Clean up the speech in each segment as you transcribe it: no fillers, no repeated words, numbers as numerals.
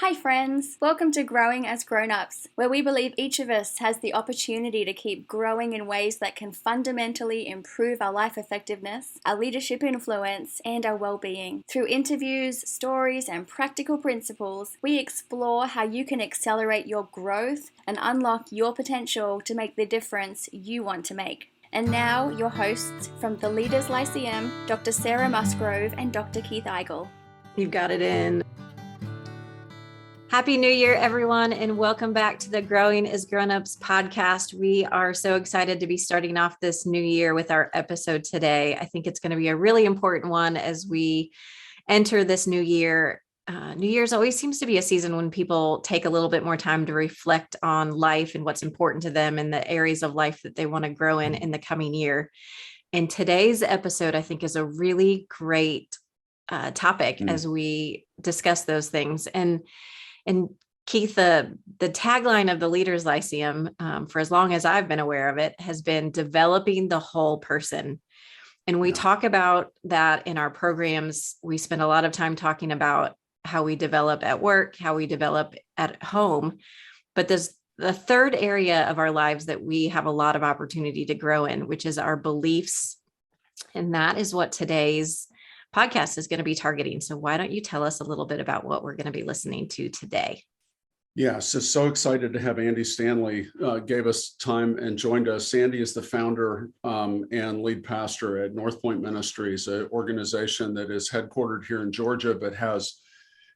Hi friends, welcome to Growing as Grown-Ups, where we believe each of us has the opportunity to keep growing in ways that can fundamentally improve our life effectiveness, our leadership influence, and our well-being. Through interviews, stories, and practical principles, we explore how you can accelerate your growth and unlock your potential to make the difference you want to make. And now, your hosts from the Leaders Lyceum, Dr. Sarah Musgrove and Dr. Keith Eigel. You've got it in. Happy New Year, everyone, and welcome back to the Growing as Grown-Ups podcast. We are so excited to be starting off this new year with our episode today. I think it's going to be a really important one as we enter this new year. New Year's always seems to be a season when people take a little bit more time to reflect on life and what's important to them and the areas of life that they want to grow in the coming year. And today's episode, I think, is a really great topic as we discuss those things. And Keith, the tagline of the Leaders Lyceum, for as long as I've been aware of it, has been developing the whole person. And we talk about that in our programs. We spend a lot of time talking about how we develop at work, how we develop at home. But there's the third area of our lives that we have a lot of opportunity to grow in, which is our beliefs. And that is what today's podcast is going to be targeting. So why don't you tell us a little bit about what we're going to be listening to today? Yes, so excited to have Andy Stanley gave us time and joined us. Andy is the founder and lead pastor at North Point Ministries, an organization that is headquartered here in Georgia, but has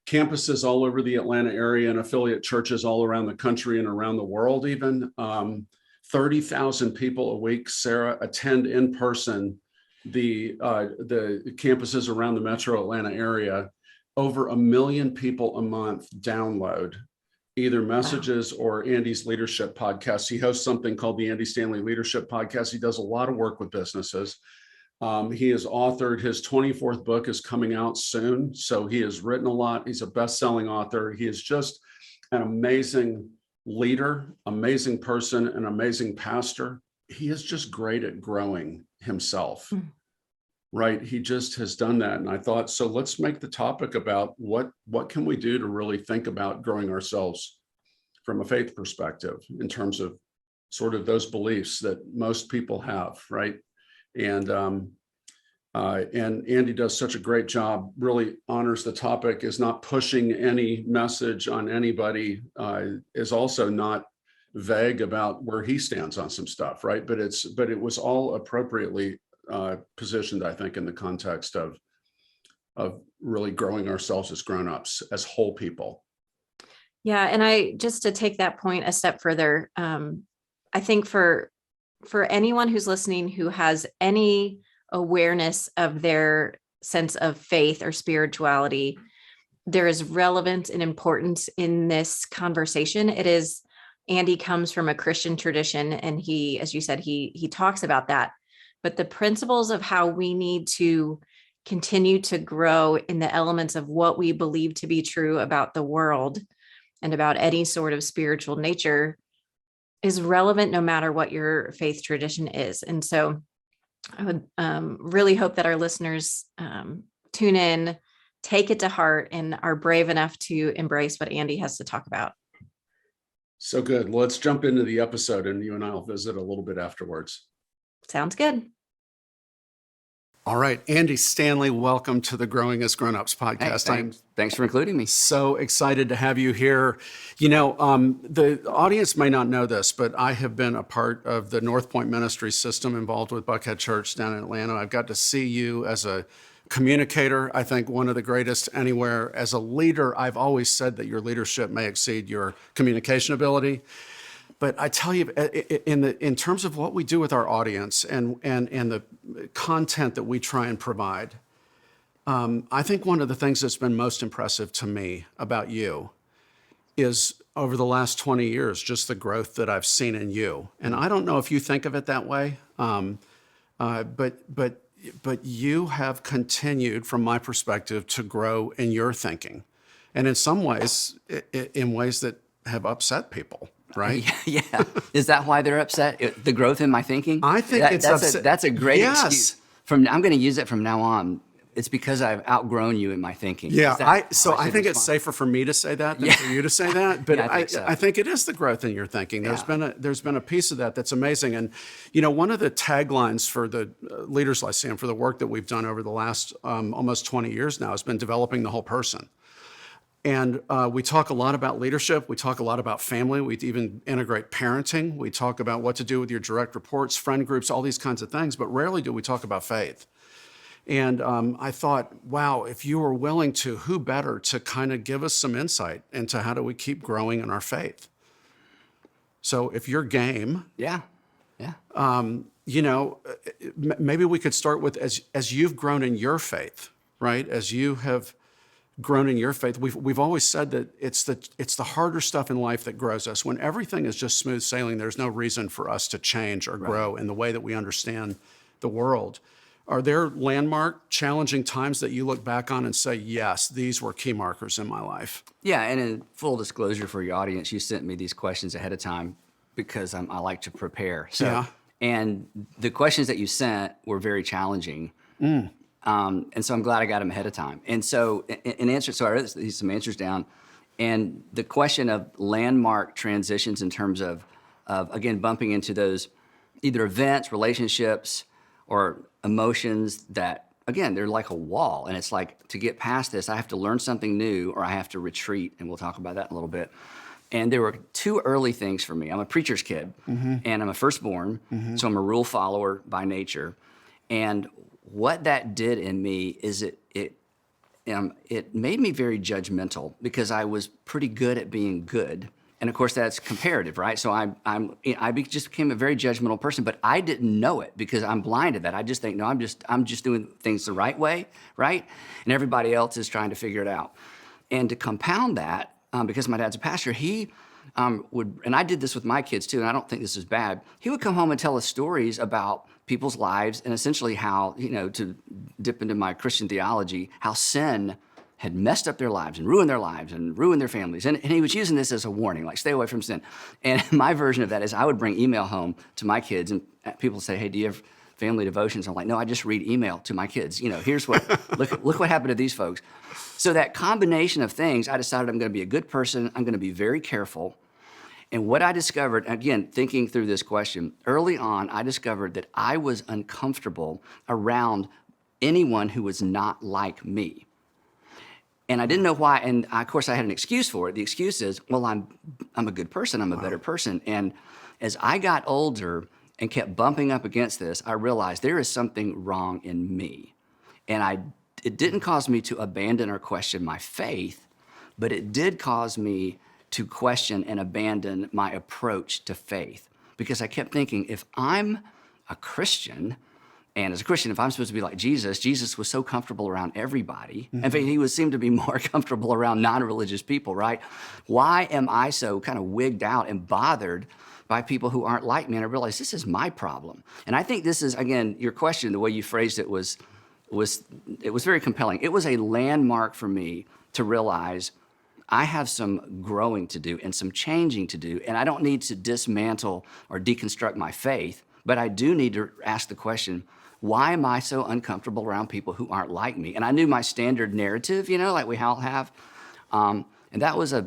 campuses all over the Atlanta area and affiliate churches all around the country and around the world even. 30,000 people a week, Sarah, attend in person the campuses around the metro Atlanta area. Over 1 million people a month download either messages or Andy's leadership podcast. He hosts something called the Andy Stanley Leadership Podcast. He does a lot of work with businesses. He has authored, his 24th book is coming out soon. So he has written a lot. He's a best-selling author. He is just an amazing leader, amazing person, an amazing pastor. He is just great at growing himself, right? He just has done that. And I thought, so let's make the topic about what can we do to really think about growing ourselves from a faith perspective in terms of sort of those beliefs that most people have, right? And Andy does such a great job, really honors the topic, is not pushing any message on anybody, is also not vague about where he stands on some stuff, right? But it was all appropriately positioned, I think, in the context of really growing ourselves as grown-ups, as whole people. Yeah, and just to take that point a step further, I think for anyone who's listening who has any awareness of their sense of faith or spirituality, there is relevance and importance in this conversation. Andy comes from a Christian tradition, and he, as you said, he talks about that. But the principles of how we need to continue to grow in the elements of what we believe to be true about the world and about any sort of spiritual nature is relevant no matter what your faith tradition is. And so I would really hope that our listeners tune in, take it to heart, and are brave enough to embrace what Andy has to talk about. So good. Let's jump into the episode, and you and I will visit a little bit afterwards. Sounds good. All right, Andy Stanley, welcome to the Growing as Grown-Ups podcast. Hey, thanks for including me. So excited to have you here. You know, the audience may not know this, but I have been a part of the North Point Ministries system involved with Buckhead Church down in Atlanta. I've got to see you as a communicator, I think one of the greatest anywhere. As a leader, I've always said that your leadership may exceed your communication ability. But I tell you, in terms of what we do with our audience and the content that we try and provide, I think one of the things that's been most impressive to me about you is over the last 20 years, just the growth that I've seen in you. And I don't know if you think of it that way, but you have continued, from my perspective, to grow in your thinking, and in some ways, in ways that have upset people. Right? Yeah. Is that why they're upset? The growth in my thinking? I think That's a great excuse. I'm going to use it from now on. it's because I've outgrown you in my thinking. Yeah, I should think it's respond? safer for me to say that than for you to say that. But Yeah, I think so. I think it is the growth in your thinking. There's been a piece of that that's amazing. And one of the taglines for the Leaders Lyceum, for the work that we've done over the last almost 20 years now, has been developing the whole person. And we talk a lot about leadership. We talk a lot about family. We even integrate parenting. We talk about what to do with your direct reports, friend groups, all these kinds of things. But rarely do we talk about faith. And I thought, wow, if you were willing to, who better to kind of give us some insight into how do we keep growing in our faith? So if you're game, Yeah. maybe we could start with as you've grown in your faith, right? As you have grown in your faith, we've always said that it's the harder stuff in life that grows us. When everything is just smooth sailing, there's no reason for us to change or grow in the way that we understand the world. Are there landmark, challenging times that you look back on and say, yes, these were key markers in my life? Yeah, and in full disclosure for your audience, you sent me these questions ahead of time because I like to prepare. So, Yeah. And the questions that you sent were very challenging. And so I'm glad I got them ahead of time. And so in answer, so I wrote some answers down. And the question of landmark transitions in terms of again, bumping into those either events, relationships, or emotions that, again, they're like a wall. And it's like, to get past this, I have to learn something new or I have to retreat. And we'll talk about that in a little bit. And there were two early things for me. I'm a preacher's kid, and I'm a firstborn, so I'm a rule follower by nature. And what that did in me is it made me very judgmental because I was pretty good at being good. And of course, that's comparative, right? So just became a very judgmental person, but I didn't know it because I'm blind to that. I just think, no, I'm just doing things the right way, right? And everybody else is trying to figure it out. And to compound that, because my dad's a pastor, he would, and I did this with my kids too, and I don't think this is bad. He would come home and tell us stories about people's lives and essentially how, to dip into my Christian theology, how sin had messed up their lives and ruined their families. And he was using this as a warning, like stay away from sin. And my version of that is I would bring email home to my kids and people say, hey, do you have family devotions? I'm like, no, I just read email to my kids. Here's what, look what happened to these folks. So that combination of things, I decided I'm going to be a good person. I'm going to be very careful. And what I discovered, again, thinking through this question, early on, I discovered that I was uncomfortable around anyone who was not like me. And I didn't know why. And of course, I had an excuse for it. The excuse is, well, I'm a good person. I'm a better person. And as I got older and kept bumping up against this, I realized there is something wrong in me. And it didn't cause me to abandon or question my faith, but it did cause me to question and abandon my approach to faith. Because I kept thinking, if I'm a Christian, and as a Christian, if I'm supposed to be like Jesus was so comfortable around everybody. In fact, he seemed to be more comfortable around non-religious people, right? Why am I so kind of wigged out and bothered by people who aren't like me? And I realized this is my problem. And I think this is, again, your question, the way you phrased it was very compelling. It was a landmark for me to realize I have some growing to do and some changing to do. And I don't need to dismantle or deconstruct my faith, but I do need to ask the question, why am I so uncomfortable around people who aren't like me? And I knew my standard narrative, like we all have. And that was a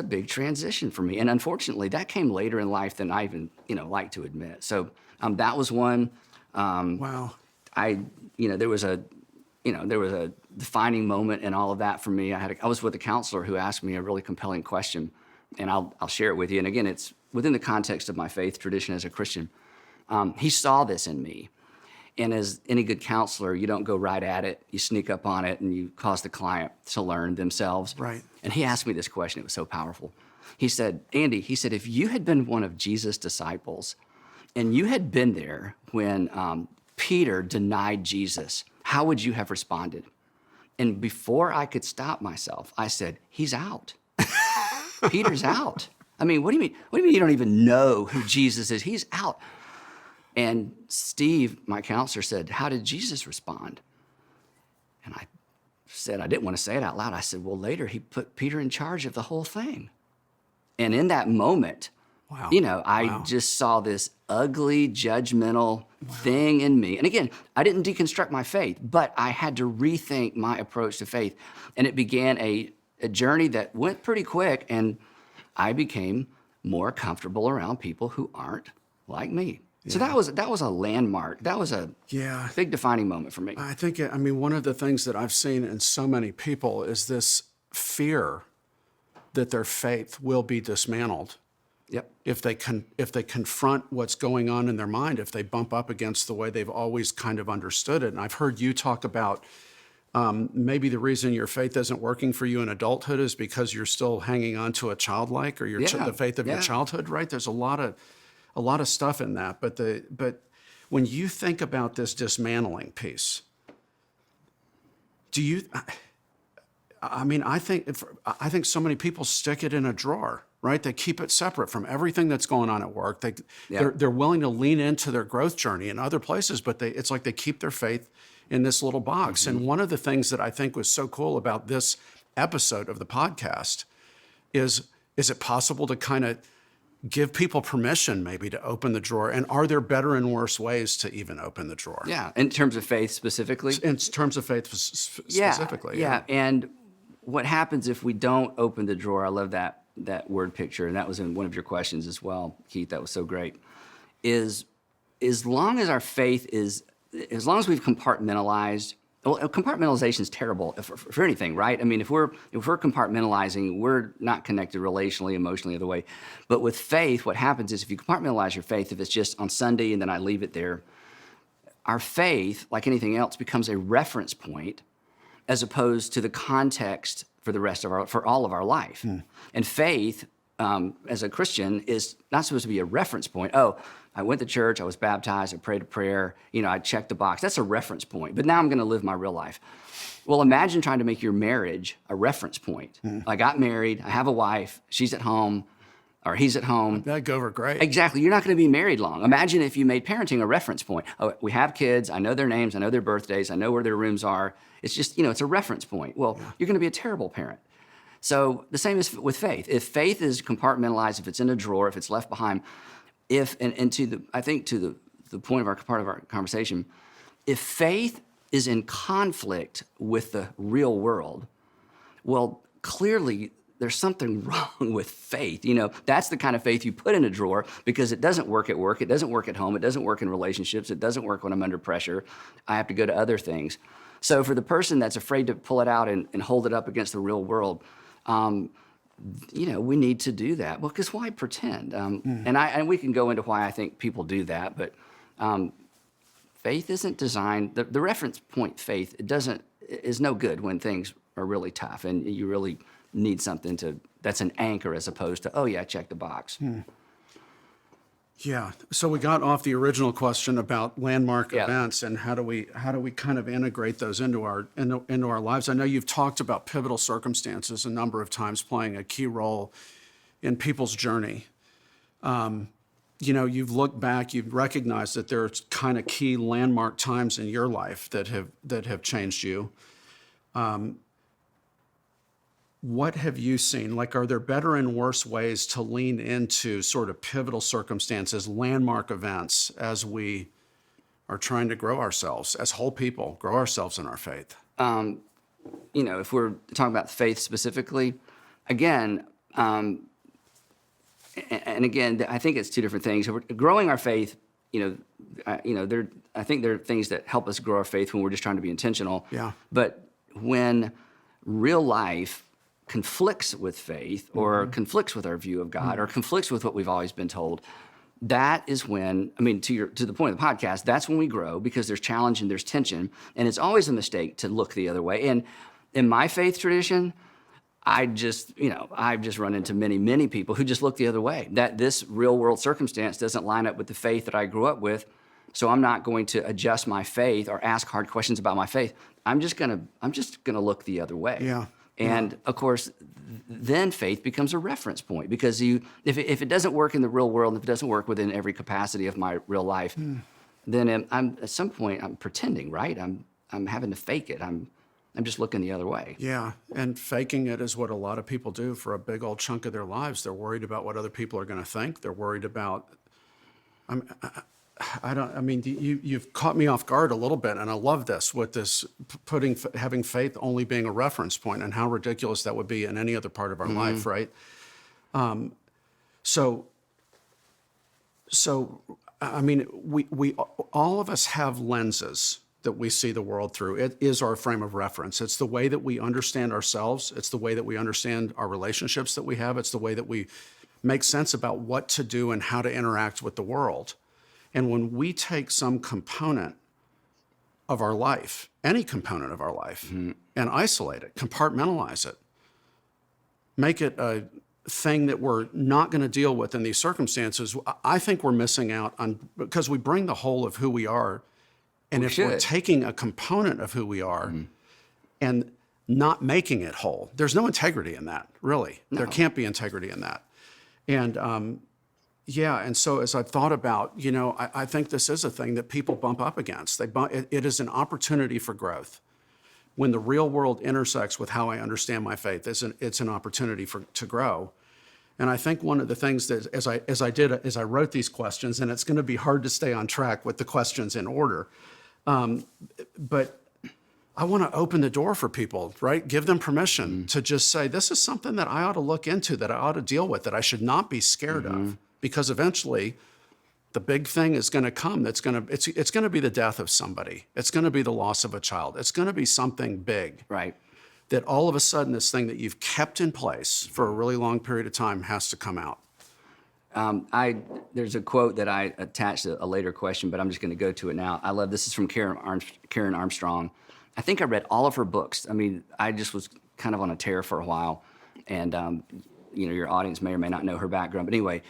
big transition for me. And unfortunately, that came later in life than I even, like to admit. So that was one. Wow. There was a defining moment in all of that for me. I was with a counselor who asked me a really compelling question, and I'll share it with you. And again, it's within the context of my faith tradition as a Christian. He saw this in me. And as any good counselor, you don't go right at it. You sneak up on it and you cause the client to learn themselves. Right. And he asked me this question. It was so powerful. He said, Andy, if you had been one of Jesus' disciples and you had been there when Peter denied Jesus, how would you have responded? And before I could stop myself, I said, he's out. Peter's out. I mean, what do you mean? What do you mean you don't even know who Jesus is? He's out. And Steve, my counselor, said, how did Jesus respond? And I said, I didn't want to say it out loud. I said, well, later he put Peter in charge of the whole thing. And in that moment, Wow. I just saw this ugly, judgmental thing in me. And again, I didn't deconstruct my faith, but I had to rethink my approach to faith. And it began a journey that went pretty quick, and I became more comfortable around people who aren't like me. So that was a landmark. That was a big defining moment for me. I think, one of the things that I've seen in so many people is this fear that their faith will be dismantled. Yep. If they confront what's going on in their mind, if they bump up against the way they've always kind of understood it. And I've heard you talk about maybe the reason your faith isn't working for you in adulthood is because you're still hanging on to a childlike or the faith of your childhood, right? There's a lot of stuff in that. But when you think about this dismantling piece, I think so many people stick it in a drawer, right? They keep it separate from everything that's going on at work. They're willing to lean into their growth journey in other places, but it's like they keep their faith in this little box. And one of the things that I think was so cool about this episode of the podcast is it possible to kind of give people permission maybe to open the drawer? And are there better and worse ways to even open the drawer? Yeah, in terms of faith specifically? In terms of faith specifically. Yeah, and what happens if we don't open the drawer? I love that word picture, and that was in one of your questions as well, Keith. That was so great. Is as long as our faith is, as long as we've compartmentalized. Well, compartmentalization is terrible for anything, right? I mean, if we're compartmentalizing, we're not connected relationally, emotionally, the way. But with faith, what happens is if you compartmentalize your faith, if it's just on Sunday and then I leave it there, our faith, like anything else, becomes a reference point as opposed to the context for all of our life. And faith, as a Christian, is not supposed to be a reference point. Oh, I went to church, I was baptized, I prayed a prayer, I checked the box. That's a reference point. But now I'm going to live my real life. Well, imagine trying to make your marriage a reference point. I got married, I have a wife, she's at home, or he's at home. That'd go over great. Exactly. You're not going to be married long. Imagine if you made parenting a reference point. Oh, we have kids, I know their names, I know their birthdays, I know where their rooms are. It's just, it's a reference point. Well, you're going to be a terrible parent. So the same is with faith. If faith is compartmentalized, if it's in a drawer, if it's left behind, I think to the point of part of our conversation, if faith is in conflict with the real world, well, clearly there's something wrong with faith. That's the kind of faith you put in a drawer because it doesn't work at work, it doesn't work at home, it doesn't work in relationships, it doesn't work when I'm under pressure. I have to go to other things. So for the person that's afraid to pull it out and hold it up against the real world, we need to do that. Well, because why pretend? And we can go into why I think people do that, but faith isn't designed. The reference point faith is no good when things are really tough, and you really need something that's an anchor as opposed to, oh yeah, check the box. Yeah. So we got off the original question about landmark events and how do we kind of integrate those into our lives. I know you've talked about pivotal circumstances a number of times playing a key role in people's journey. You've looked back, you've recognized that there's kind of key landmark times in your life that have changed you. What have you seen? Like, are there better and worse ways to lean into sort of pivotal circumstances, landmark events, as we are trying to grow ourselves as whole people, grow ourselves in our faith? If we're talking about faith specifically, again, I think it's two different things. If we're growing our faith, I think there are things that help us grow our faith when we're just trying to be intentional. Yeah. But when real life conflicts with faith or conflicts with our view of God or conflicts with what we've always been told, that is when, to the point of the podcast, that's when we grow because there's challenge and there's tension. And it's always a mistake to look the other way. And in my faith tradition, I've just run into many, many people who just look the other way, that this real world circumstance doesn't line up with the faith that I grew up with. So I'm not going to adjust my faith or ask hard questions about my faith. I'm just gonna look the other way. Yeah. And of course, then faith becomes a reference point because if it doesn't work in the real world, if it doesn't work within every capacity of my real life, then I'm at some point I'm pretending, right? I'm having to fake it. I'm I'm just looking the other way. Yeah, and faking it is what a lot of people do for a big old chunk of their lives. They're worried about what other people are going to think. They're worried about. You've caught me off guard a little bit, and I love this with this having faith only being a reference point, and how ridiculous that would be in any other part of our life, right? So I mean, we all of us have lenses that we see the world through. It is our frame of reference. It's the way that we understand ourselves. It's the way that we understand our relationships that we have. It's the way that we make sense about what to do and how to interact with the world. And when we take some component of our life, any component of our life, and isolate it, compartmentalize it, make it a thing that we're not going to deal with in these circumstances, I think we're missing out on, because we bring the whole of who we are. And if we're taking a component of who we are and not making it whole, there's no integrity in that, really. No. There can't be integrity in that. And and so as I've thought about, I think this is a thing that people bump up against. It is an opportunity for growth. When the real world intersects with how I understand my faith, it's an opportunity to grow. And I think one of the things that as I wrote these questions, and it's going to be hard to stay on track with the questions in order, but I want to open the door for people, right? Give them permission to just say, this is something that I ought to look into, that I ought to deal with, that I should not be scared of, because eventually the big thing is going to come. It's going to be the death of somebody. It's going to be the loss of a child. It's going to be something big. Right. That all of a sudden this thing that you've kept in place for a really long period of time has to come out. There's a quote that I attached to a later question, but I'm just going to go to it now. I love this. Is from Karen Armstrong. I think I read all of her books. I mean, I just was kind of on a tear for a while, and your audience may or may not know her background, but anyway,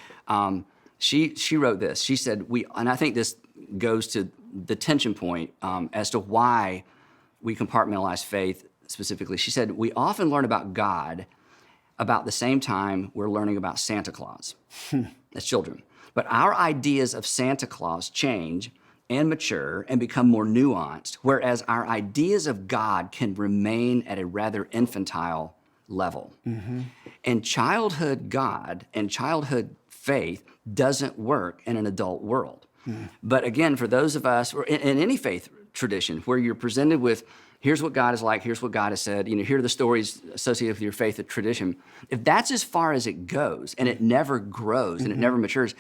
she wrote this. She said, and I think this goes to the tension point as to why we compartmentalize faith specifically. She said, we often learn about God about the same time we're learning about Santa Claus as children. But our ideas of Santa Claus change and mature and become more nuanced, whereas our ideas of God can remain at a rather infantile level. And childhood God and childhood faith doesn't work in an adult world. But again, for those of us, or in any faith tradition, where you're presented with, here's what God is like, here's what God has said, here are the stories associated with your faith and tradition. If that's as far as it goes, and it never grows and it never matures,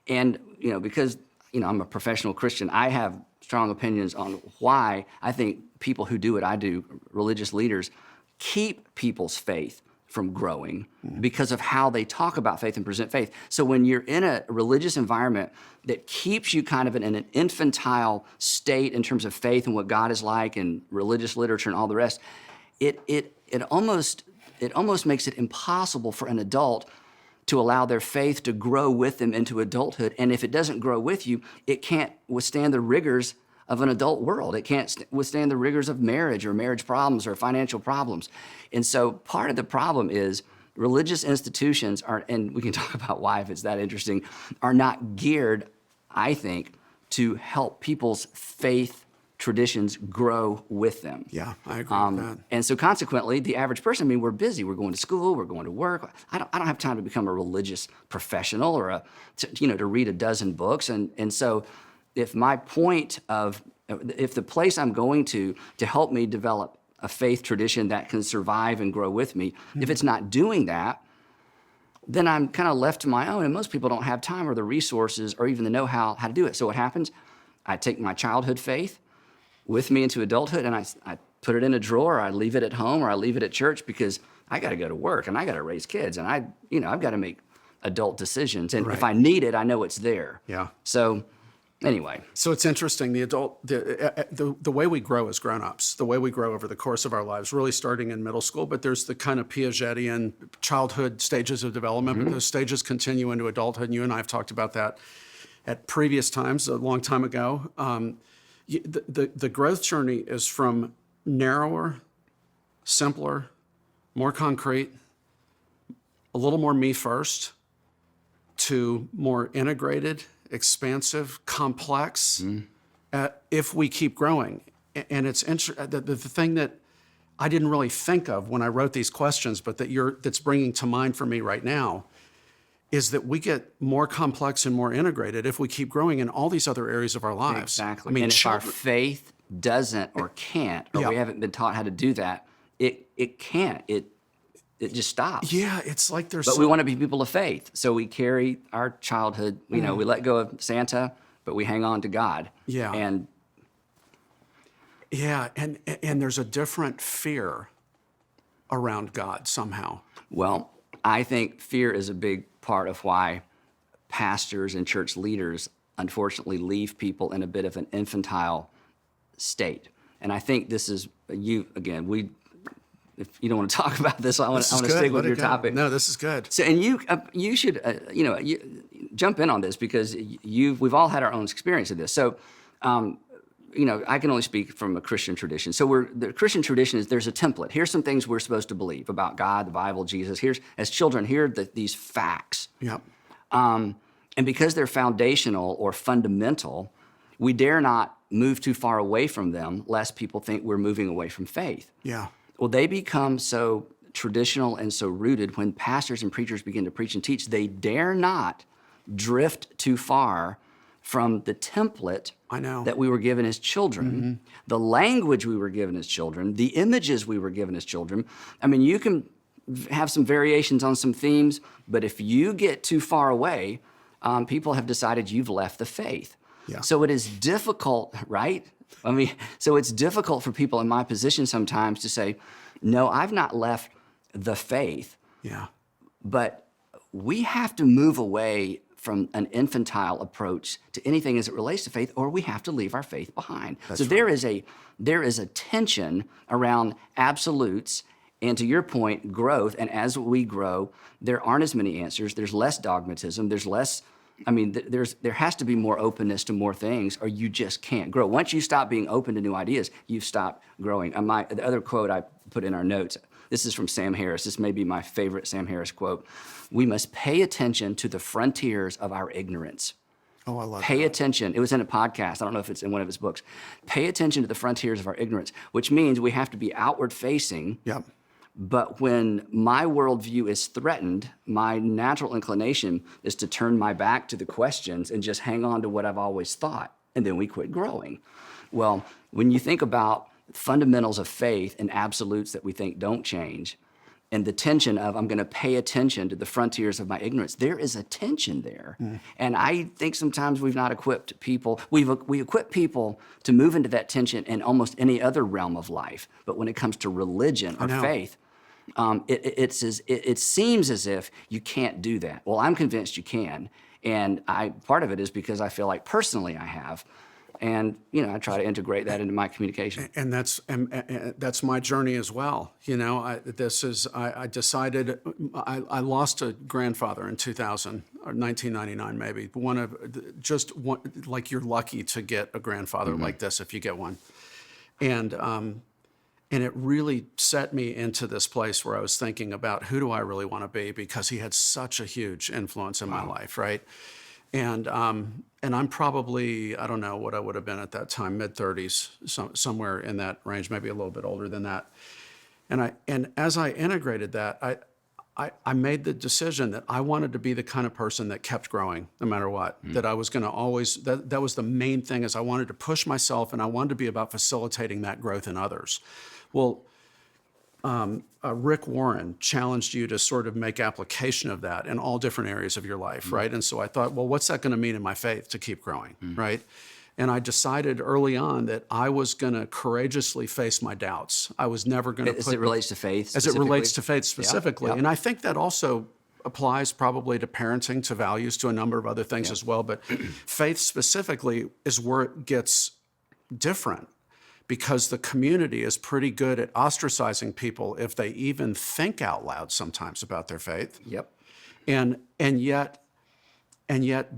and because I'm a professional Christian, I have strong opinions on why I think people who do what I do, religious leaders, keep people's faith from growing because of how they talk about faith and present faith. So when you're in a religious environment that keeps you kind of in an infantile state in terms of faith and what God is like and religious literature and all the rest, it almost makes it impossible for an adult to allow their faith to grow with them into adulthood. And if it doesn't grow with you, it can't withstand the rigors of an adult world. It can't withstand the rigors of marriage or marriage problems or financial problems. And so part of the problem is religious institutions are, and we can talk about why if it's that interesting, are not geared, I think, to help people's faith traditions grow with them. Yeah, I agree with that. And so consequently, the average person, we're busy. We're going to school. We're going to work. I don't have time to become a religious professional or to read a dozen books. And so if the place I'm going to help me develop a faith tradition that can survive and grow with me, if it's not doing that, then I'm kind of left to my own. And most people don't have time or the resources or even the know-how to do it. So what happens? I take my childhood faith with me into adulthood and I put it in a drawer, or I leave it at home, or I leave it at church because I got to go to work and I got to raise kids and I've got to make adult decisions. And if I need it, I know it's there. Yeah. So anyway. So it's interesting, the way we grow as grown-ups, the way we grow over the course of our lives, really starting in middle school, but there's the kind of Piagetian childhood stages of development, but those stages continue into adulthood, and you and I have talked about that at previous times, a long time ago. The growth journey is from narrower, simpler, more concrete, a little more me first, to more integrated, expansive, complex, if we keep growing. And it's the thing that I didn't really think of when I wrote these questions, but that's bringing to mind for me right now, is that we get more complex and more integrated if we keep growing in all these other areas of our lives. Exactly. I mean, and if our faith doesn't or can't, or we haven't been taught how to do that, it can't. It just stops. Yeah, it's like there's. But we want to be people of faith, so we carry our childhood. We let go of Santa, but we hang on to God. Yeah. And there's a different fear around God somehow. well, I think fear is a big part of why pastors and church leaders unfortunately leave people in a bit of an infantile state. And I think this is if you don't want to talk about this, I want to stick with your topic. No, this is good. So, and you should you jump in on this because we've all had our own experience of this. So, I can only speak from a Christian tradition. So the Christian tradition is there's a template. Here's some things we're supposed to believe about God, the Bible, Jesus. As children, here are these facts. Yep. And because they're foundational or fundamental, we dare not move too far away from them lest people think we're moving away from faith. Yeah. Well, they become so traditional and so rooted when pastors and preachers begin to preach and teach, they dare not drift too far from the template that we were given as children, the language we were given as children, the images we were given as children. I mean, you can have some variations on some themes, but if you get too far away, people have decided you've left the faith. Yeah. So it is difficult, right? I mean, so it's difficult for people in my position sometimes to say, no, I've not left the faith. Yeah. But we have to move away from an infantile approach to anything as it relates to faith, or we have to leave our faith behind. So there is a tension around absolutes and, to your point, growth. And as we grow, there aren't as many answers. There's less dogmatism. There's less. I mean, there has to be more openness to more things, or you just can't grow. Once you stop being open to new ideas, you've stopped growing. The other quote I put in our notes, this is from Sam Harris. This may be my favorite Sam Harris quote. We must pay attention to the frontiers of our ignorance. Oh, I love that. Pay attention. It was in a podcast. I don't know if it's in one of his books. Pay attention to the frontiers of our ignorance, which means we have to be outward facing. Yep. But when my worldview is threatened, my natural inclination is to turn my back to the questions and just hang on to what I've always thought, and then we quit growing. Well, when you think about fundamentals of faith and absolutes that we think don't change, and the tension of I'm going to pay attention to the frontiers of my ignorance, there is a tension there. And I think sometimes we've not equipped people. We equip people to move into that tension in almost any other realm of life. But when it comes to religion or faith, it seems as if you can't do that. Well, I'm convinced you can. And part of it is because I feel like personally I have. And, I try to integrate that into my communication. And that's my journey as well. I decided, I lost a grandfather in 2000 or 1999, maybe. Like you're lucky to get a grandfather like this if you get one. And it really set me into this place where I was thinking about who do I really want to be, because he had such a huge influence in my life, right? And I'm probably, I don't know what I would have been at that time, mid-30s, somewhere in that range, maybe a little bit older than that. And as I integrated that, I made the decision that I wanted to be the kind of person that kept growing no matter what, that I was going to always, that was the main thing, is I wanted to push myself and I wanted to be about facilitating that growth in others. Well, Rick Warren challenged you to sort of make application of that in all different areas of your life, right? And so I thought, well, what's that going to mean in my faith to keep growing, right? And I decided early on that I was going to courageously face my doubts. I was never going to As it relates to faith As it relates to faith specifically. Yep. And I think that also applies probably to parenting, to values, to a number of other things as well. But faith specifically is where it gets different, because the community is pretty good at ostracizing people if they even think out loud sometimes about their faith. Yep. And yet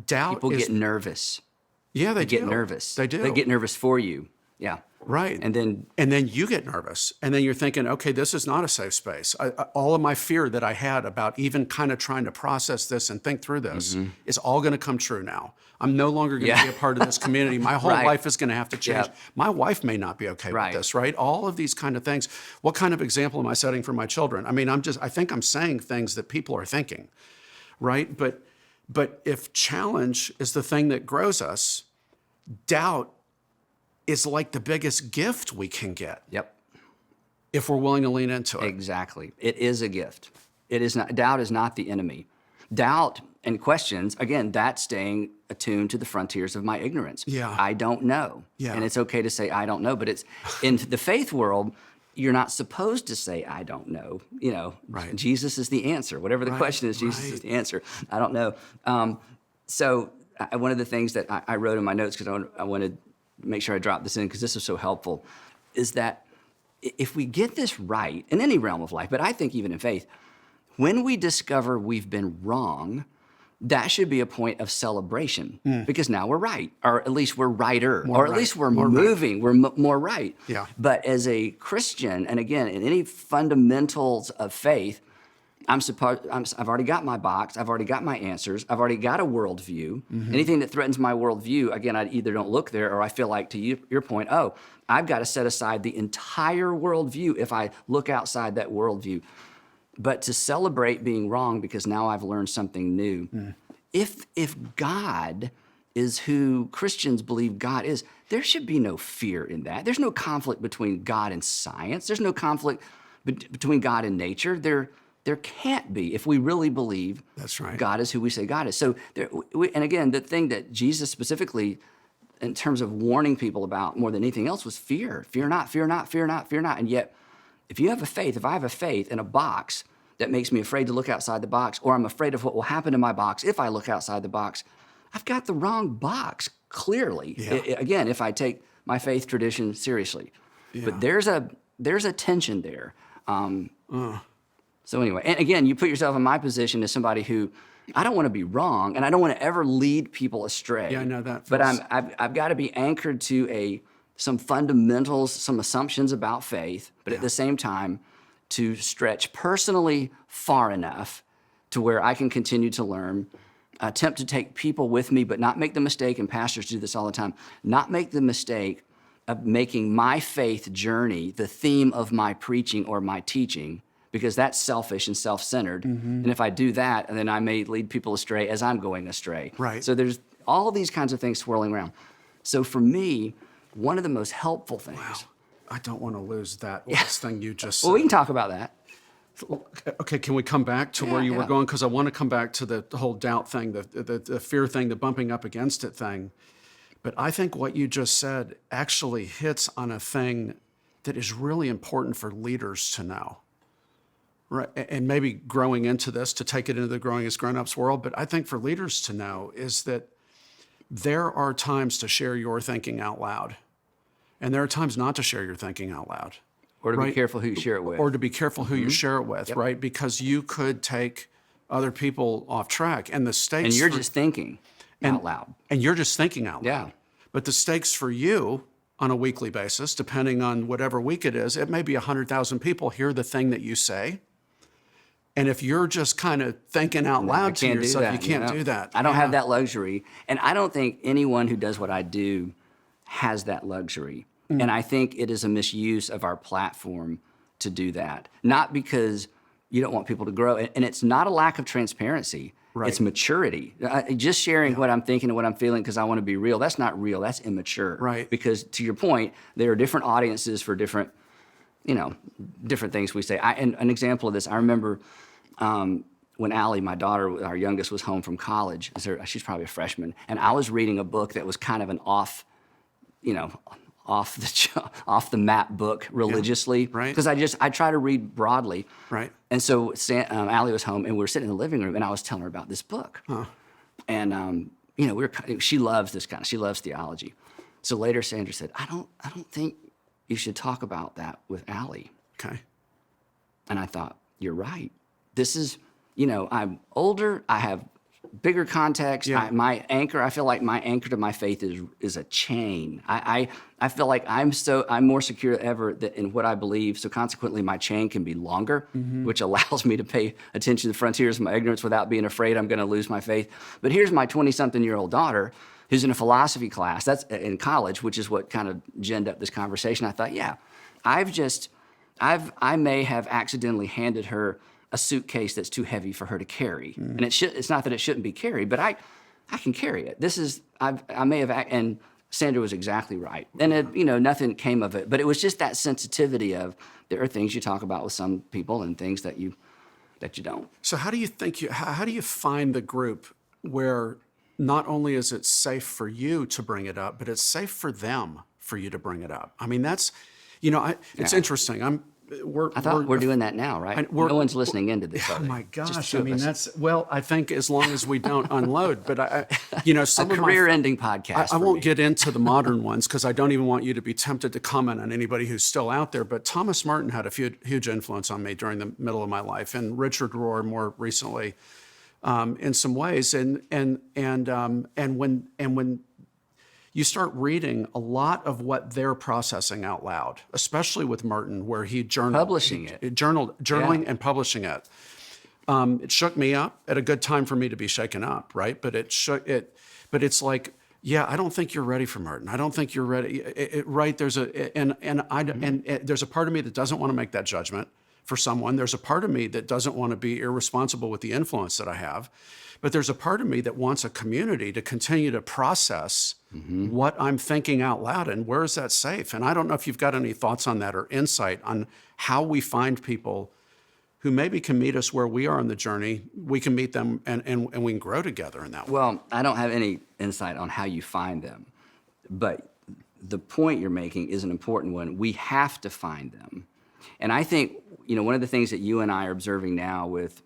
doubt People get nervous. Yeah, they get nervous. They do. They get nervous for you. Yeah. Right. And then you get nervous. And then you're thinking, okay, this is not a safe space. All of my fear that I had about even kind of trying to process this and think through this is all going to come true now. I'm no longer going to be a part of this community. My whole Right. life is going to have to change. Yep. My wife may not be okay Right. with this, right? All of these kind of things. What kind of example am I setting for my children? I mean, I think I'm saying things that people are thinking, right? But if challenge is the thing that grows us, doubt is like the biggest gift we can get. Yep. If we're willing to lean into it. Exactly. It is a gift. It is not, doubt is not the enemy. Doubt and questions, again, that's staying attuned to the frontiers of my ignorance. Yeah. I don't know. Yeah. And it's okay to say, I don't know. But it's in the faith world, you're not supposed to say, I don't know. You know, Right. Jesus is the answer. Whatever the question is, Jesus is the answer. I don't know. So one of the things that I wrote in my notes, because I wanted to make sure I dropped this in because this is so helpful, is that if we get this right in any realm of life, but I think even in faith, when we discover we've been wrong, that should be a point of celebration because now we're right, or at least we're righter, or at right. least we're More moving, we're more right. Yeah. But as a Christian, and again, in any fundamentals of faith, I've already got my box. I've already got my answers. I've already got a worldview. Anything that threatens my worldview, again, I either don't look there or I feel like, to your point, I've got to set aside the entire worldview if I look outside that worldview. But to celebrate being wrong because now I've learned something new. If God is who Christians believe God is, there should be no fear in that. There's no conflict between God and science. There's no conflict between God and nature. There can't be if we really believe That's right. God is who we say God is. So, and again, the thing that Jesus specifically, in terms of warning people about more than anything else, was fear. Fear not, fear not, fear not, fear not. And yet, if I have a faith in a box that makes me afraid to look outside the box, or I'm afraid of what will happen to my box if I look outside the box, I've got the wrong box, clearly. Yeah. Again, if I take my faith tradition seriously. Yeah. But there's a tension there. So anyway, and again, you put yourself in my position as somebody who, I don't want to be wrong, and I don't want to ever lead people astray. Yeah, I know that. But I've got to be anchored to some fundamentals, some assumptions about faith, but at the same time, to stretch personally far enough to where I can continue to learn, attempt to take people with me, but not make the mistake, and pastors do this all the time, not make the mistake of making my faith journey the theme of my preaching or my teaching, because that's selfish and self-centered. And if I do that, then I may lead people astray as I'm going astray. Right. So there's all these kinds of things swirling around. So for me, one of the most helpful things. Wow. I don't want to lose that last thing you just said. Well, we can talk about that. Okay, can we come back to where you were going? Because I want to come back to the whole doubt thing, the fear thing, the bumping up against it thing. But I think what you just said actually hits on a thing that is really important for leaders to know. Right, and maybe growing into this to take it into the growing as grown-ups world, but I think for leaders to know is that there are times to share your thinking out loud, and there are times not to share your thinking out loud. Or to Right. be careful who you share it with. Or to be careful who you share it with, right? Because you could take other people off track, and the stakes. And you're just thinking out loud. And you're just thinking out loud. Yeah. But the stakes for you on a weekly basis, depending on whatever week it is, it may be 100,000 people hear the thing that you say. And if you're just kind of thinking out loud to yourself, you can't do that. I don't have that luxury. And I don't think anyone who does what I do has that luxury. And I think it is a misuse of our platform to do that. Not because you don't want people to grow. And it's not a lack of transparency. Right. It's maturity. Just sharing what I'm thinking and what I'm feeling because I want to be real, that's not real. That's immature. Right. Because to your point, there are different audiences for different things we say. And an example of this, I remember when Allie, my daughter, our youngest, was home from college. She's probably a freshman. And I was reading a book that was kind of an off the map book religiously. Right. Because I try to read broadly. Right. And so Allie was home, and we were sitting in the living room, and I was telling her about this book. And she loves this she loves theology. So later, Sandra said, I don't think you should talk about that with Allie. Okay. And I thought, you're right. This is, I'm older. I have bigger context, I feel like my anchor to my faith is a chain. I feel like I'm more secure than ever in what I believe. So consequently, my chain can be longer, which allows me to pay attention to the frontiers of my ignorance without being afraid I'm going to lose my faith. But here's my 20-something-year-old daughter who's in a philosophy class. That's in college, which is what kind of ginned up this conversation. I thought, I may have accidentally handed her a suitcase that's too heavy for her to carry. And it's not that it shouldn't be carried, but I can carry it. I may have, and Sandra was exactly right. And nothing came of it, but it was just that sensitivity of there are things you talk about with some people and things that you don't. So how do you find the group where not only is it safe for you to bring it up, but it's safe for them for you to bring it up? I mean, that's, it's interesting. I thought we're doing that now, right? No one's listening into this. Oh my gosh! I mean, I think as long as we don't unload, but some a career-ending podcast. I won't get into the modern ones because I don't even want you to be tempted to comment on anybody who's still out there. But Thomas Merton had a huge influence on me during the middle of my life, and Richard Rohr more recently, in some ways. And when you start reading a lot of what they're processing out loud, especially with Merton, where he journaling and publishing it. It shook me up at a good time for me to be shaken up, right? But it's like, I don't think you're ready for Merton. I don't think you're ready. Right? There's there's a part of me that doesn't want to make that judgment for someone. There's a part of me that doesn't want to be irresponsible with the influence that I have. But there's a part of me that wants a community to continue to process what I'm thinking out loud, and where is that safe? And I don't know if you've got any thoughts on that or insight on how we find people who maybe can meet us where we are on the journey. We can meet them and we can grow together in that way. Well, I don't have any insight on how you find them, but the point you're making is an important one. We have to find them. And I think, one of the things that you and I are observing now with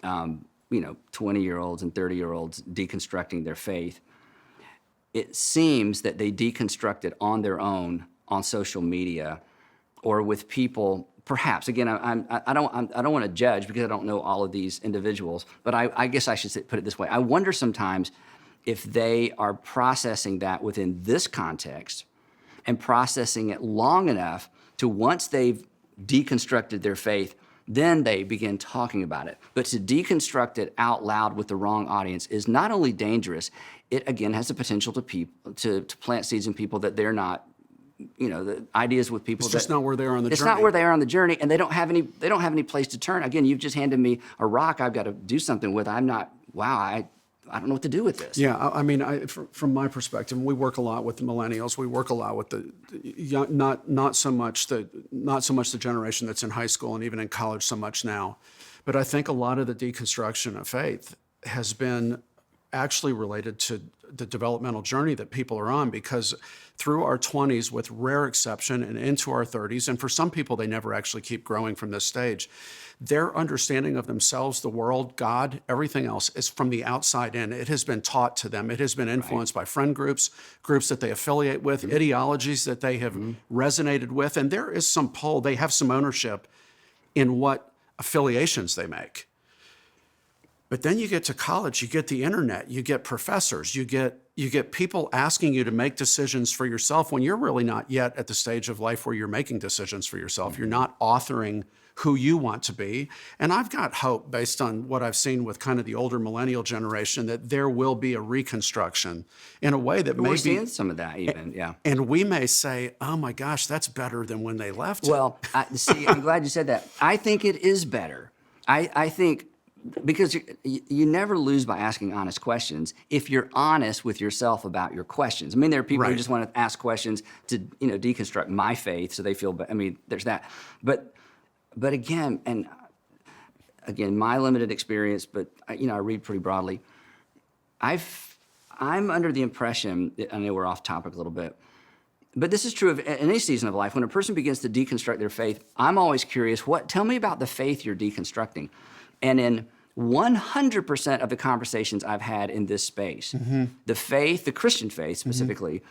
20-year-olds and 30-year-olds deconstructing their faith, it seems that they deconstruct it on their own on social media or with people. Perhaps, again, I don't want to judge because I don't know all of these individuals, but I guess I should put it this way. I wonder sometimes if they are processing that within this context and processing it long enough to, once they've deconstructed their faith, then they begin talking about it. But to deconstruct it out loud with the wrong audience is not only dangerous, it again has the potential to plant seeds in people that they're not, the ideas with people. It's just not where they are on the journey. It's not where they are on the journey, and they don't have any place to turn. Again, you've just handed me a rock I've got to do something with. I don't know what to do with this. Yeah, I mean, from my perspective, we work a lot with the millennials. We work a lot with the young, not so much the generation that's in high school and even in college so much now, but I think a lot of the deconstruction of faith has been actually related to the developmental journey that people are on, because through our 20s, with rare exception, and into our 30s, and for some people, they never actually keep growing from this stage, their understanding of themselves, the world, God, everything else is from the outside in. It has been taught to them. It has been influenced by friend groups that they affiliate with, ideologies that they have resonated with, and there is some pull. They have some ownership in what affiliations they make. But then you get to college, you get the internet, you get professors, you get people asking you to make decisions for yourself when you're really not yet at the stage of life where you're making decisions for yourself. You're not authoring who you want to be. And I've got hope, based on what I've seen with kind of the older millennial generation, that there will be a reconstruction in a way that We're seeing some of that even, yeah. And we may say, oh my gosh, that's better than when they left. Well, I'm glad you said that. I think it is better. I think, because you never lose by asking honest questions if you're honest with yourself about your questions. I mean, there are people who just want to ask questions to, deconstruct my faith so they feel, there's that. But again, my limited experience, but I read pretty broadly. I'm under the impression, I know we're off topic a little bit, but this is true of any season of life. When a person begins to deconstruct their faith, I'm always curious, tell me about the faith you're deconstructing. And in 100% of the conversations I've had in this space, the Christian faith specifically,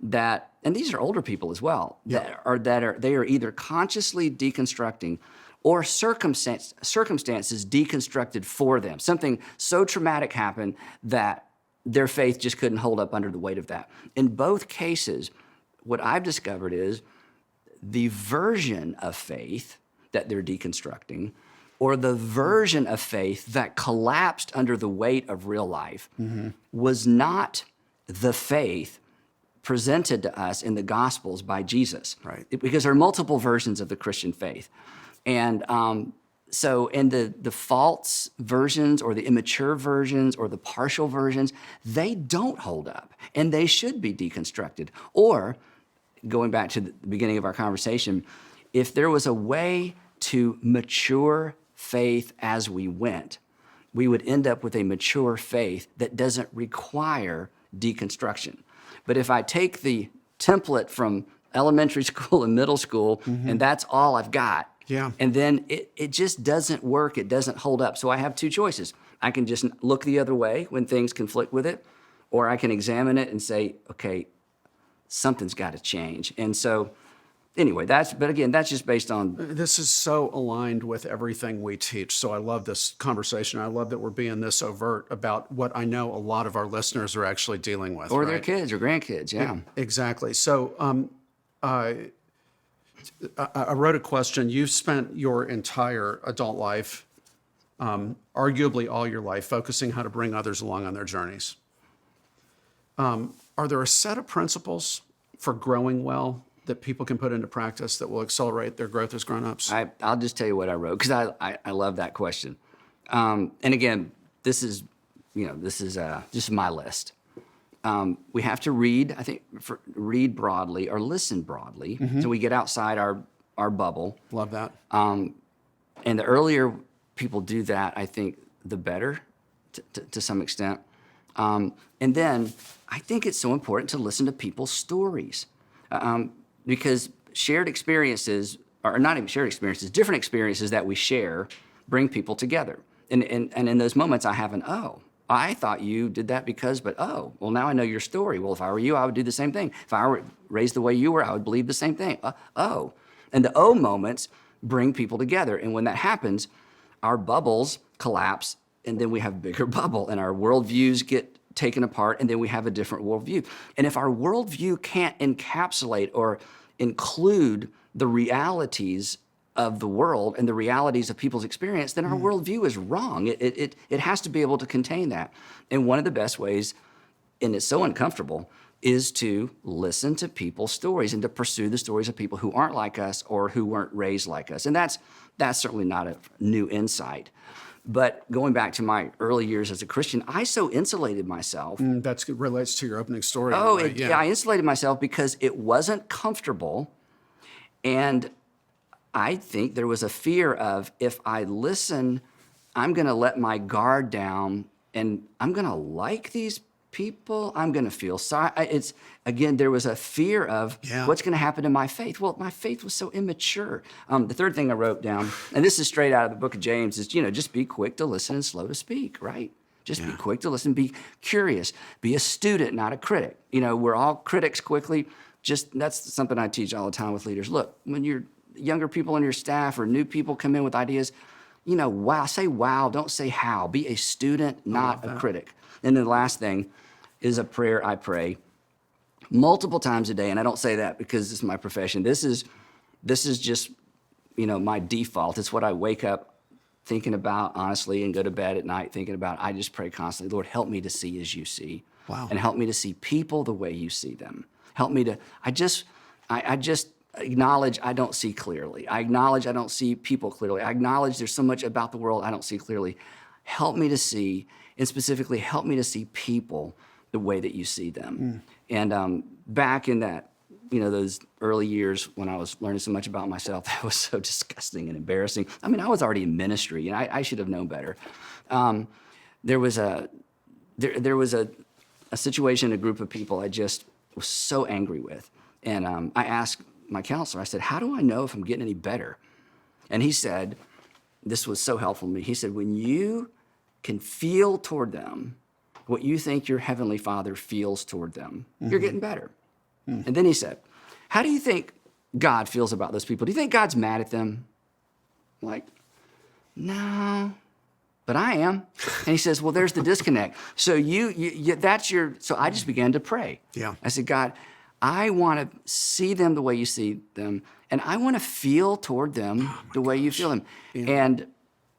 and these are older people as well, they are either consciously deconstructing or circumstances deconstructed for them. Something so traumatic happened that their faith just couldn't hold up under the weight of that. In both cases, what I've discovered is the version of faith that they're deconstructing, or the version of faith that collapsed under the weight of real life, was not the faith presented to us in the Gospels by Jesus. Right. Because there are multiple versions of the Christian faith. And so in the false versions or the immature versions or the partial versions, they don't hold up and they should be deconstructed. Or going back to the beginning of our conversation, if there was a way to mature faith as we went, we would end up with a mature faith that doesn't require deconstruction. But if I take the template from elementary school and middle school, and that's all I've got, and then it just doesn't work, it doesn't hold up. So I have two choices. I can just look the other way when things conflict with it, or I can examine it and say, okay, something's got to change. And so anyway, but again, that's just based on. This is so aligned with everything we teach. So I love this conversation. I love that we're being this overt about what I know a lot of our listeners are actually dealing with. Or right? their kids or grandkids, yeah. Exactly. So I wrote a question. You've spent your entire adult life, arguably all your life, focusing how to bring others along on their journeys. Are there a set of principles for growing well that people can put into practice that will accelerate their growth as grown-ups? I'll just tell you what I wrote, because I love that question. And again, this is just my list. We have to read, I think, read broadly or listen broadly, so we get outside our bubble. Love that. And the earlier people do that, I think, the better to some extent. And then I think it's so important to listen to people's stories. Because shared experiences, or not even shared experiences, different experiences that we share bring people together. And in those moments, I have I thought you did that because, but well, now I know your story. Well, if I were you, I would do the same thing. If I were raised the way you were, I would believe the same thing. And the moments bring people together. And when that happens, our bubbles collapse, and then we have a bigger bubble, and our worldviews get taken apart, and then we have a different worldview. And if our worldview can't encapsulate or include the realities of the world and the realities of people's experience, then our worldview is wrong. It has to be able to contain that. And one of the best ways, and it's so uncomfortable, is to listen to people's stories and to pursue the stories of people who aren't like us or who weren't raised like us. And that's certainly not a new insight. But going back to my early years as a Christian, I so insulated myself. That relates to your opening story. I insulated myself because it wasn't comfortable. And I think there was a fear of, if I listen, I'm going to let my guard down and I'm going to like these people. I'm going to feel sorry. There was a fear of what's going to happen to my faith. Well, my faith was so immature. The third thing I wrote down, and this is straight out of the book of James, is, just be quick to listen and slow to speak, right? Just be quick to listen, be curious, be a student, not a critic. We're all critics quickly. That's something I teach all the time with leaders. Look, when you're younger people on your staff or new people come in with ideas, wow, say wow, don't say how. Be a student, not a critic. And then the last thing is a prayer I pray multiple times a day. And I don't say that because this is my profession. This is just, my default. It's what I wake up thinking about, honestly, and go to bed at night thinking about. I just pray constantly, Lord, help me to see as you see. Wow. And help me to see people the way you see them. Help me to, I just acknowledge I don't see clearly. I acknowledge I don't see people clearly. I acknowledge there's so much about the world I don't see clearly. Help me to see, and specifically help me to see people the way that you see them. And back in that, those early years when I was learning so much about myself, that was so disgusting and embarrassing. I mean, I was already in ministry, and I should have known better. There was a situation, a group of people I just was so angry with. And I asked my counselor, I said, how do I know if I'm getting any better? And he said, this was so helpful to me. He said, when you can feel toward them what you think your Heavenly Father feels toward them, you're getting better. And then he said, how do you think God feels about those people? Do you think God's mad at them? I'm like, no, but I am. And he says, well, there's the disconnect. So so I just began to pray. Yeah. I said, God, I want to see them the way you see them, and I want to feel toward them the way you feel them. Yeah. And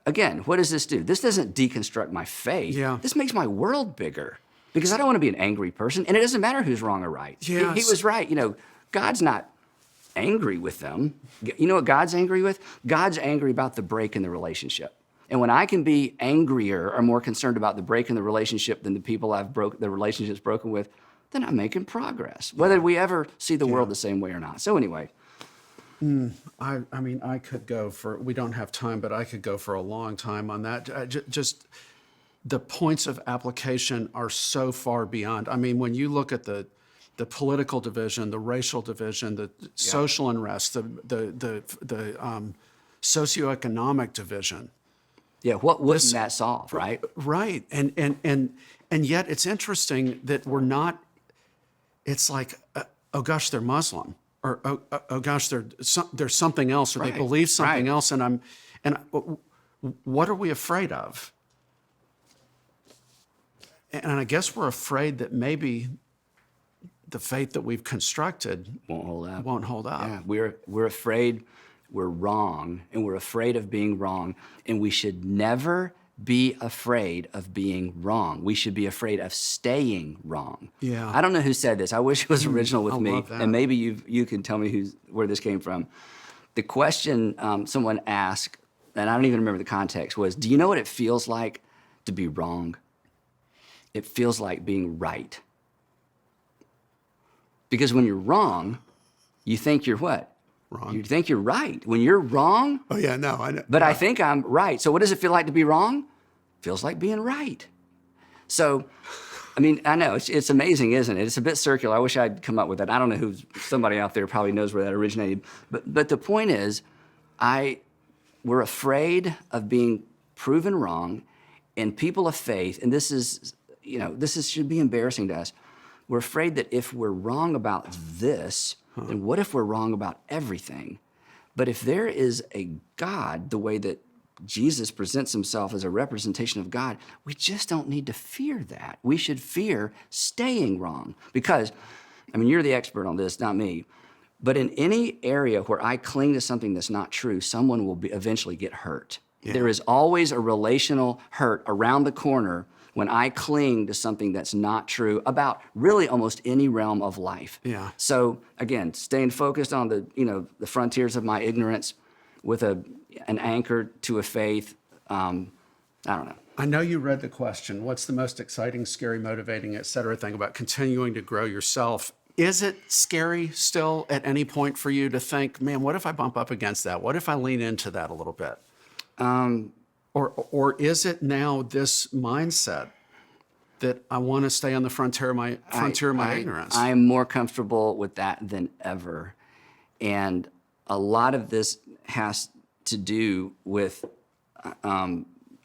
again, what does this do? This doesn't deconstruct my faith. Yeah. This makes my world bigger, because I don't want to be an angry person, and it doesn't matter who's wrong or right. Yes. He was right. God's not angry with them. You know what God's angry with? God's angry about the break in the relationship. And when I can be angrier or more concerned about the break in the relationship than the people the relationship's broken with, then I'm making progress, whether we ever see the world the same way or not. So anyway. I mean, I could go we don't have time, but I could go for a long time on that. Just the points of application are so far beyond. I mean, when you look at the political division, the racial division, the social unrest, the socioeconomic division. Yeah, what wouldn't that solve, right? Right. And yet it's interesting that we're not, it's like, oh gosh, they're Muslim, or oh gosh, there's something else, or they believe something else, and what are we afraid of? And I guess we're afraid that maybe the faith that we've constructed won't hold up. Yeah, we're afraid we're wrong, and we're afraid of being wrong, and we should never be afraid of being wrong. We should be afraid of staying wrong. Yeah. I don't know who said this. I wish it was original with me, love that. and maybe you can tell me where this came from. The question someone asked, and I don't even remember the context, was, do you know what it feels like to be wrong? It feels like being right. Because when you're wrong, you think you're what? Wrong. You think you're right. When you're wrong, Oh yeah, no, I know. but I think I'm right. So what does it feel like to be wrong? Feels like being right. So, I mean, I know it's amazing, isn't it? It's a bit circular. I wish I'd come up with that. I don't know somebody out there probably knows where that originated. But the point is, we're afraid of being proven wrong, and people of faith, and this should be embarrassing to us. We're afraid that if we're wrong about this, then what if we're wrong about everything? But if there is a God, the way that Jesus presents himself as a representation of God, we just don't need to fear that. We should fear staying wrong. Because, I mean, you're the expert on this, not me. But in any area where I cling to something that's not true, someone will eventually get hurt. Yeah. There is always a relational hurt around the corner when I cling to something that's not true about really almost any realm of life. Yeah. So again, staying focused on the frontiers of my ignorance with an anchor to a faith. I don't know. I know you read the question, what's the most exciting, scary, motivating, et cetera thing about continuing to grow yourself? Is it scary still at any point for you to think, man, what if I bump up against that? What if I lean into that a little bit? Or is it now this mindset that I want to stay on the frontier of my ignorance? I am more comfortable with that than ever. And a lot of this has to do with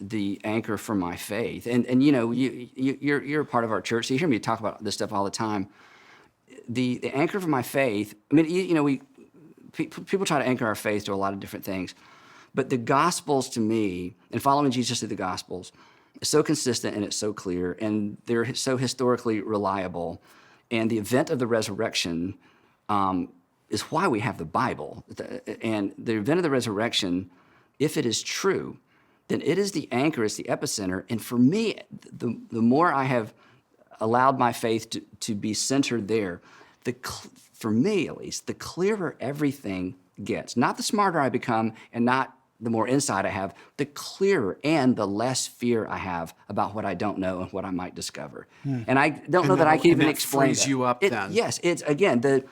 the anchor for my faith. And you're a part of our church, so you hear me talk about this stuff all the time. The anchor for my faith, I mean, people try to anchor our faith to a lot of different things. But the Gospels, to me, and following Jesus through the Gospels, is so consistent and it's so clear, and they're so historically reliable. And the event of the resurrection is why we have the Bible. And the event of the resurrection, if it is true, then it is the anchor, it's the epicenter. And for me, the more I have allowed my faith to be centered there, for me at least, the clearer everything gets. Not the smarter I become, and not the more insight I have, the clearer and the less fear I have about what I don't know and what I might discover. And I don't know that I can even explain frees that. you up then. Yes, it's again if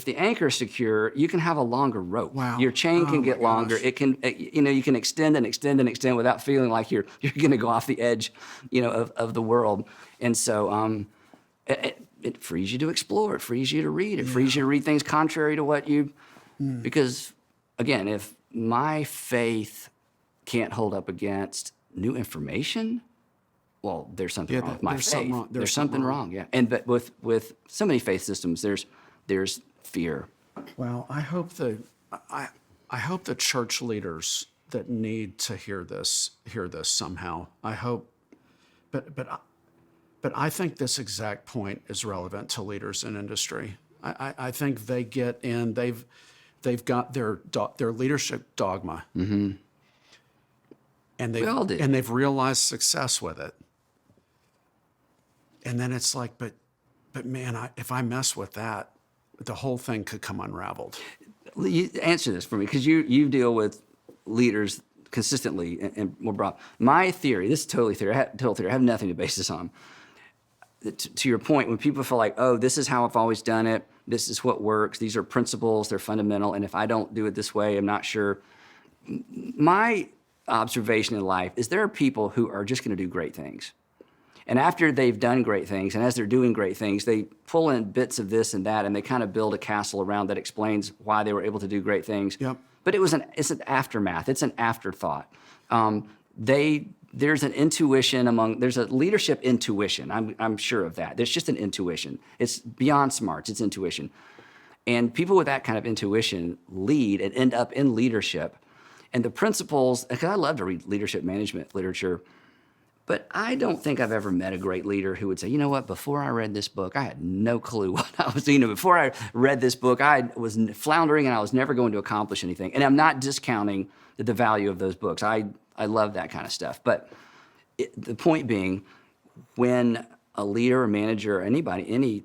the anchor is secure, you can have a longer rope. Wow. Your chain can get longer. Gosh. It can you can extend and extend and extend without feeling like you're going to go off the edge, of the world. And so it frees you to explore. It frees you to read. It frees you to read things contrary to what you because. Again, if my faith can't hold up against new information, well, there's something wrong with my faith. There's something wrong, yeah. But with so many faith systems, there's fear. Well, I hope I hope the church leaders that need to hear this somehow. I hope, but I think this exact point is relevant to leaders in industry. I think they get in. They've got their leadership dogma, and they've realized success with it. And then it's like, but man, if I mess with that, the whole thing could come unraveled. You answer this for me, because you deal with leaders consistently and more broad. My theory, this is totally theory. Total theory. I have nothing to base this on. To your point, when people feel like, oh, this is how I've always done it, this is what works, these are principles, they're fundamental, and if I don't do it this way, I'm not sure. My observation in life is there are people who are just going to do great things. And after they've done great things, and as they're doing great things, they pull in bits of this and that, and they kind of build a castle around that explains why they were able to do great things. Yep. But it's an aftermath. It's an afterthought. There's an intuition there's a leadership intuition. I'm sure of that. There's just an intuition. It's beyond smarts. It's intuition. And people with that kind of intuition lead and end up in leadership. And the principles, because I love to read leadership management literature, but I don't think I've ever met a great leader who would say, you know what, before I read this book, I had no clue what I was doing. Before I read this book, I was floundering and I was never going to accomplish anything. And I'm not discounting the value of those books. I love that kind of stuff. But the point being, when a leader or manager or anybody, any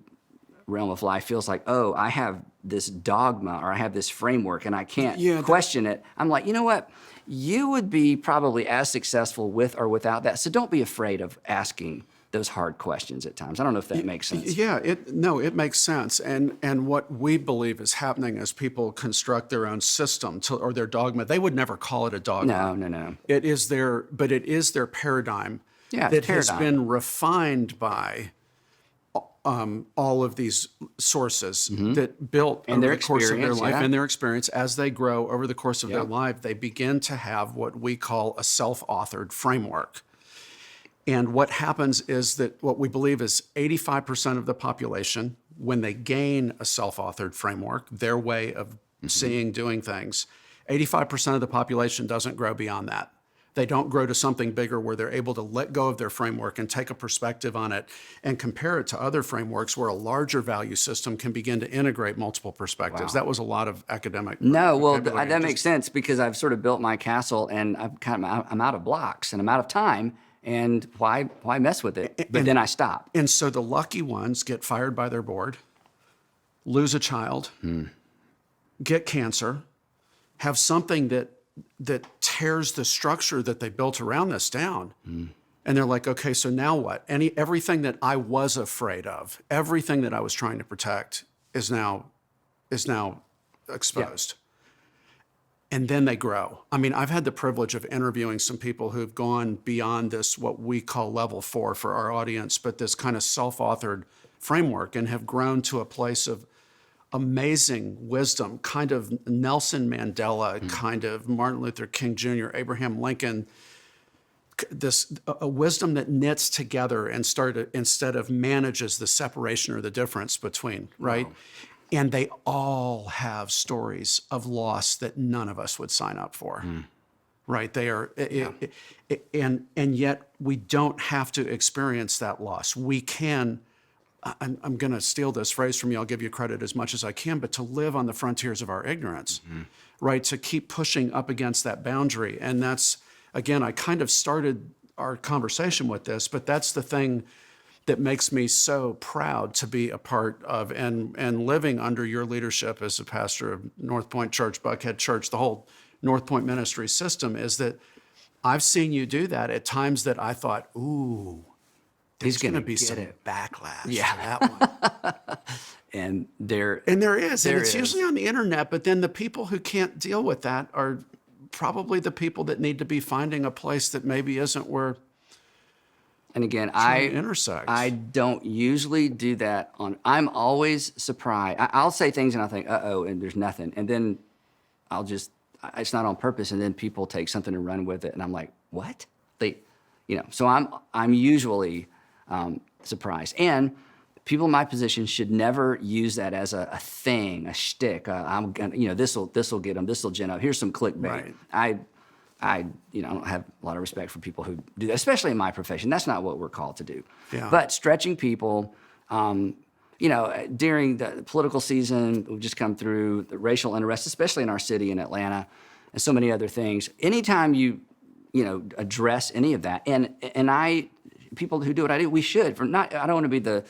realm of life feels like, oh, I have this dogma or I have this framework and I can't question it, I'm like, you know what? You would be probably as successful with or without that. So don't be afraid of asking those hard questions at times. I don't know if that makes sense. Yeah, it makes sense. And what we believe is happening as people construct their own system or their dogma, they would never call it a dogma. No. It is their paradigm has been refined by all of these sources that built over the course of their life and their experience. As they grow over the course of their life, they begin to have what we call a self-authored framework. And what happens is that what we believe is 85% of the population, when they gain a self-authored framework, their way of seeing, doing things, 85% of the population doesn't grow beyond that. They don't grow to something bigger where they're able to let go of their framework and take a perspective on it and compare it to other frameworks where a larger value system can begin to integrate multiple perspectives. Wow. That was a lot of academic. No, well, that makes sense because I've sort of built my castle and I'm out of blocks and I'm out of time. And why mess with it? But then I stop. And so the lucky ones get fired by their board, lose a child, get cancer, have something that tears the structure that they built around this down. And they're like, okay, so now what? Everything that I was afraid of, everything that I was trying to protect is now exposed. Yeah. And then they grow. I mean, I've had the privilege of interviewing some people who've gone beyond this, what we call level 4 for our audience, but this kind of self-authored framework and have grown to a place of amazing wisdom, kind of Nelson Mandela, kind of Martin Luther King Jr., Abraham Lincoln, a wisdom that knits together and instead of manages the separation or the difference between, right? Wow. And they all have stories of loss that none of us would sign up for, right? They are, and yet we don't have to experience that loss. We can, I'm going to steal this phrase from you. I'll give you credit as much as I can, but to live on the frontiers of our ignorance, right? To keep pushing up against that boundary. And that's, again, I kind of started our conversation with this, but that's the thing that makes me so proud to be a part of and living under your leadership as a pastor of North Point Church, Buckhead Church, the whole North Point ministry system, is that I've seen you do that at times that I thought, ooh, there's going to be some backlash to that one. And there is. And it's usually on the internet, but then the people who can't deal with that are probably the people that need to be finding a place that maybe isn't where. And again, I don't usually do that I'm always surprised. I'll say things and I'll think, and there's nothing. And then it's not on purpose. And then people take something and run with it. And I'm like, what? So I'm usually surprised. And people in my position should never use that as a thing, a shtick. I'm gonna, this will get them. This will gen up. Here's some clickbait. Right. I don't have a lot of respect for people who do that, especially in my profession. That's not what we're called to do. Yeah. But stretching people, during the political season, we've just come through the racial unrest, especially in our city in Atlanta, and so many other things. Anytime you address any of that, and people who do what I do, we should. I don't want to be the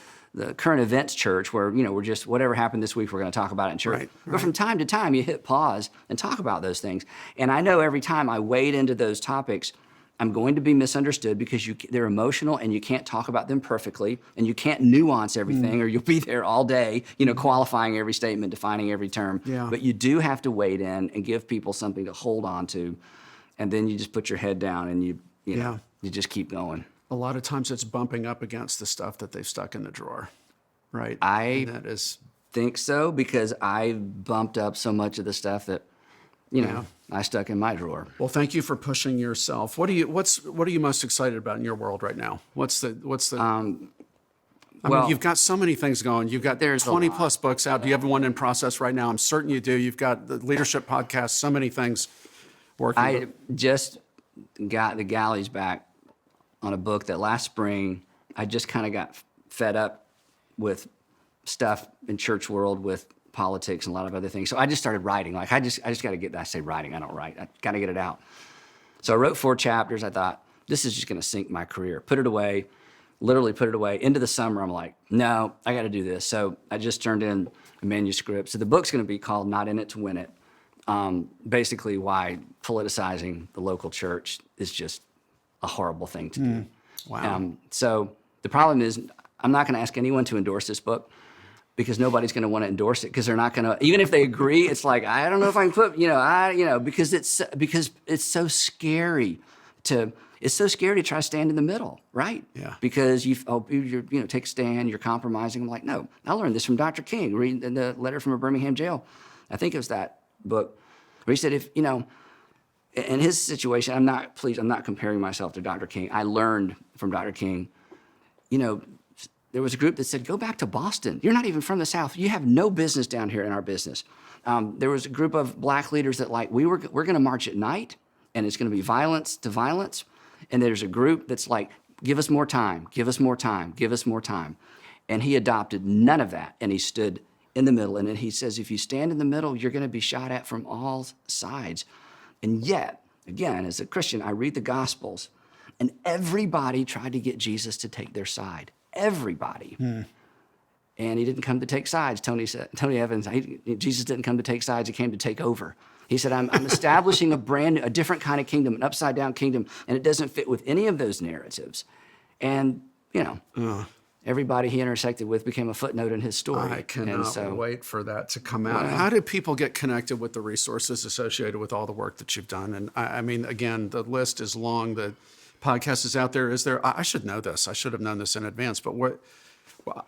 current events church where, we're just, whatever happened this week, we're going to talk about it in church. Right. But from time to time, you hit pause and talk about those things. And I know every time I wade into those topics, I'm going to be misunderstood because they're emotional and you can't talk about them perfectly and you can't nuance everything or you'll be there all day, qualifying every statement, defining every term. Yeah. But you do have to wade in and give people something to hold on to. And then you just put your head down and you just keep going. A lot of times it's bumping up against the stuff that they've stuck in the drawer, right? I think so, because I bumped up so much of the stuff that, I stuck in my drawer. Well, thank you for pushing yourself. What are you most excited about in your world right now? You've got so many things going. You've got 20 plus books out. Do you have one in process right now? I'm certain you do. You've got the leadership podcast, so many things working. I just got the galleys back on a book that last spring, I just kind of got fed up with stuff in church world, with politics and a lot of other things. So I just started writing. Like I just got to get, I say writing, I don't write. I got to get it out. So I wrote 4 chapters. I thought, this is just going to sink my career. Put it away, literally put it away. Into the summer, I'm like, no, I got to do this. So I just turned in a manuscript. So the book's going to be called Not In It to Win It. Basically why politicizing the local church is just a horrible thing to do. Wow. So the problem is, I'm not going to ask anyone to endorse this book because nobody's going to want to endorse it because they're not going to, even if they agree, it's like, I don't know if I can put, because it's so scary to try to stand in the middle, right? Yeah. Because you're take a stand, you're compromising. I'm like, no, I learned this from Dr. King, reading the letter from a Birmingham jail. I think it was that book where he said, in his situation, I'm not comparing myself to Dr. King. I learned from Dr. King, there was a group that said, go back to Boston. You're not even from the South. You have no business down here in our business. There was a group of black leaders that we're going to march at night and it's going to be violence to violence. And there's a group that's like, give us more time, give us more time, give us more time. And he adopted none of that. And he stood in the middle. And then he says, if you stand in the middle, you're going to be shot at from all sides. And yet, again, as a Christian, I read the Gospels, and everybody tried to get Jesus to take their side. Everybody. And he didn't come to take sides. Tony Evans, Jesus didn't come to take sides. He came to take over. He said, I'm establishing a different kind of kingdom, an upside-down kingdom, and it doesn't fit with any of those narratives. And, everybody he intersected with became a footnote in his story. I cannot wait for that to come out. How do people get connected with the resources associated with all the work that you've done? And I mean, again, the list is long. The podcast is out there. I should know this. I should have known this in advance. But